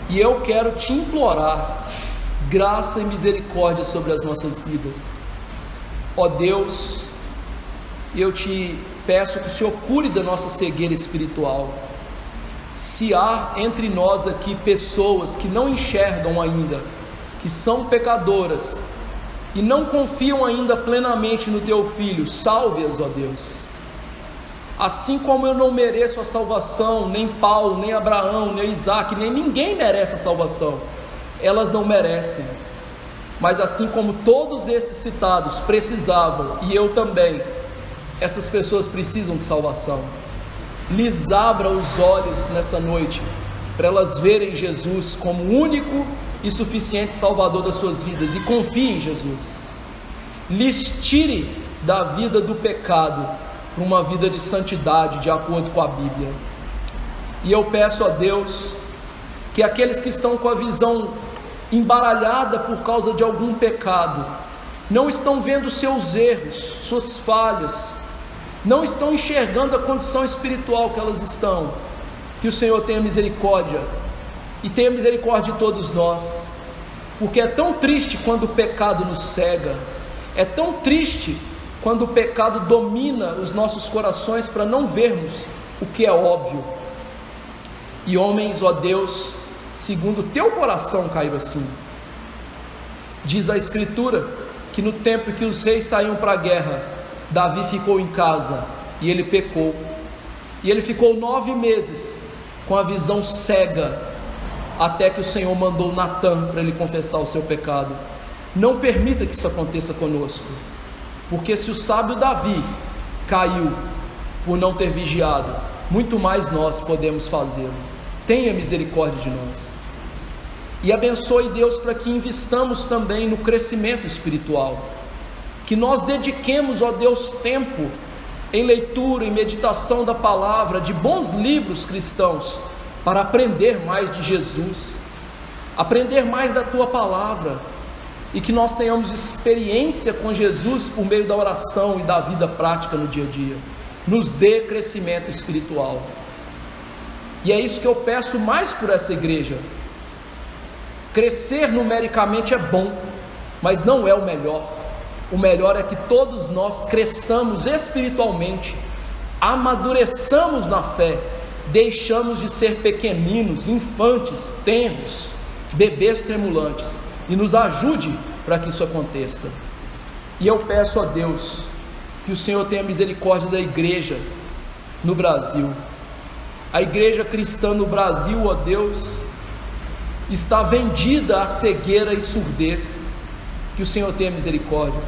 E eu quero Te implorar graça e misericórdia sobre as nossas vidas, ó Deus. Eu Te peço que o Senhor cure da nossa cegueira espiritual. se há entre nós aqui pessoas que não enxergam ainda, que são pecadoras e não confiam ainda plenamente no Teu Filho, salve-as, ó Deus. Assim como eu não mereço a salvação, nem Paulo, nem Abraão, nem Isaac, nem ninguém merece a salvação, elas não merecem. Mas assim como todos esses citados precisavam, e eu também, essas pessoas precisam de salvação. Lhes abra os olhos nessa noite, para elas verem Jesus como o único e suficiente Salvador das suas vidas, e confiem em Jesus. Lhes tire da vida do pecado, para uma vida de santidade, de acordo com a Bíblia. E eu peço a Deus, que aqueles que estão com a visão embaralhada por causa de algum pecado, não estão vendo seus erros, suas falhas, não estão enxergando a condição espiritual que elas estão, que o Senhor tenha misericórdia, e tenha misericórdia de todos nós, porque é tão triste quando o pecado nos cega, é tão triste quando o pecado domina os nossos corações para não vermos o que é óbvio. E homens, ó Deus, segundo o teu coração caiu assim. Diz a Escritura que no tempo que os reis saíam para a guerra, Davi ficou em casa e ele pecou, e ele ficou 9 meses com a visão cega, até que o Senhor mandou Natã para ele confessar o seu pecado. Não permita que isso aconteça conosco, porque se o sábio Davi caiu por não ter vigiado, muito mais nós podemos fazê-lo. Tenha misericórdia de nós, e abençoe Deus para que investamos também no crescimento espiritual, que nós dediquemos, ó Deus, tempo em leitura, em meditação da palavra, de bons livros cristãos, para aprender mais de Jesus, aprender mais da tua palavra, e que nós tenhamos experiência com Jesus por meio da oração e da vida prática no dia a dia. Nos dê crescimento espiritual, e é isso que eu peço mais por essa igreja. Crescer numericamente é bom, mas não é o melhor. O melhor é que todos nós cresçamos espiritualmente, amadureçamos na fé, deixamos de ser pequeninos, infantes, tenros, bebês tremulantes, e nos ajude para que isso aconteça. E eu peço a Deus que o Senhor tenha misericórdia da igreja no Brasil. A igreja cristã no Brasil, ó Deus, está vendida à cegueira e surdez. Que o Senhor tenha misericórdia.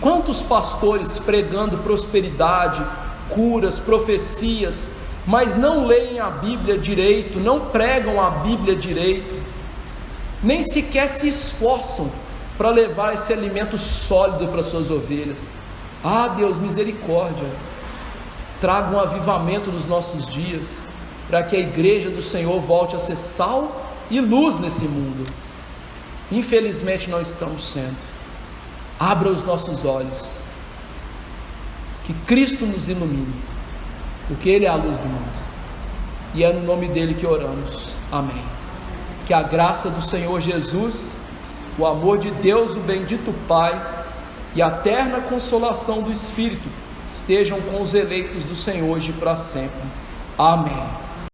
Quantos pastores pregando prosperidade, curas, profecias, mas não leem a Bíblia direito, não pregam a Bíblia direito, nem sequer se esforçam para levar esse alimento sólido para suas ovelhas. Ah, Deus, misericórdia, traga um avivamento nos nossos dias, para que a igreja do Senhor volte a ser sal e luz nesse mundo. Infelizmente não estamos sendo. Abra os nossos olhos, que Cristo nos ilumine, porque Ele é a luz do mundo, e é no nome dEle que oramos, amém. Que a graça do Senhor Jesus, o amor de Deus, o bendito Pai, e a eterna consolação do Espírito, estejam com os eleitos do Senhor hoje e para sempre, amém.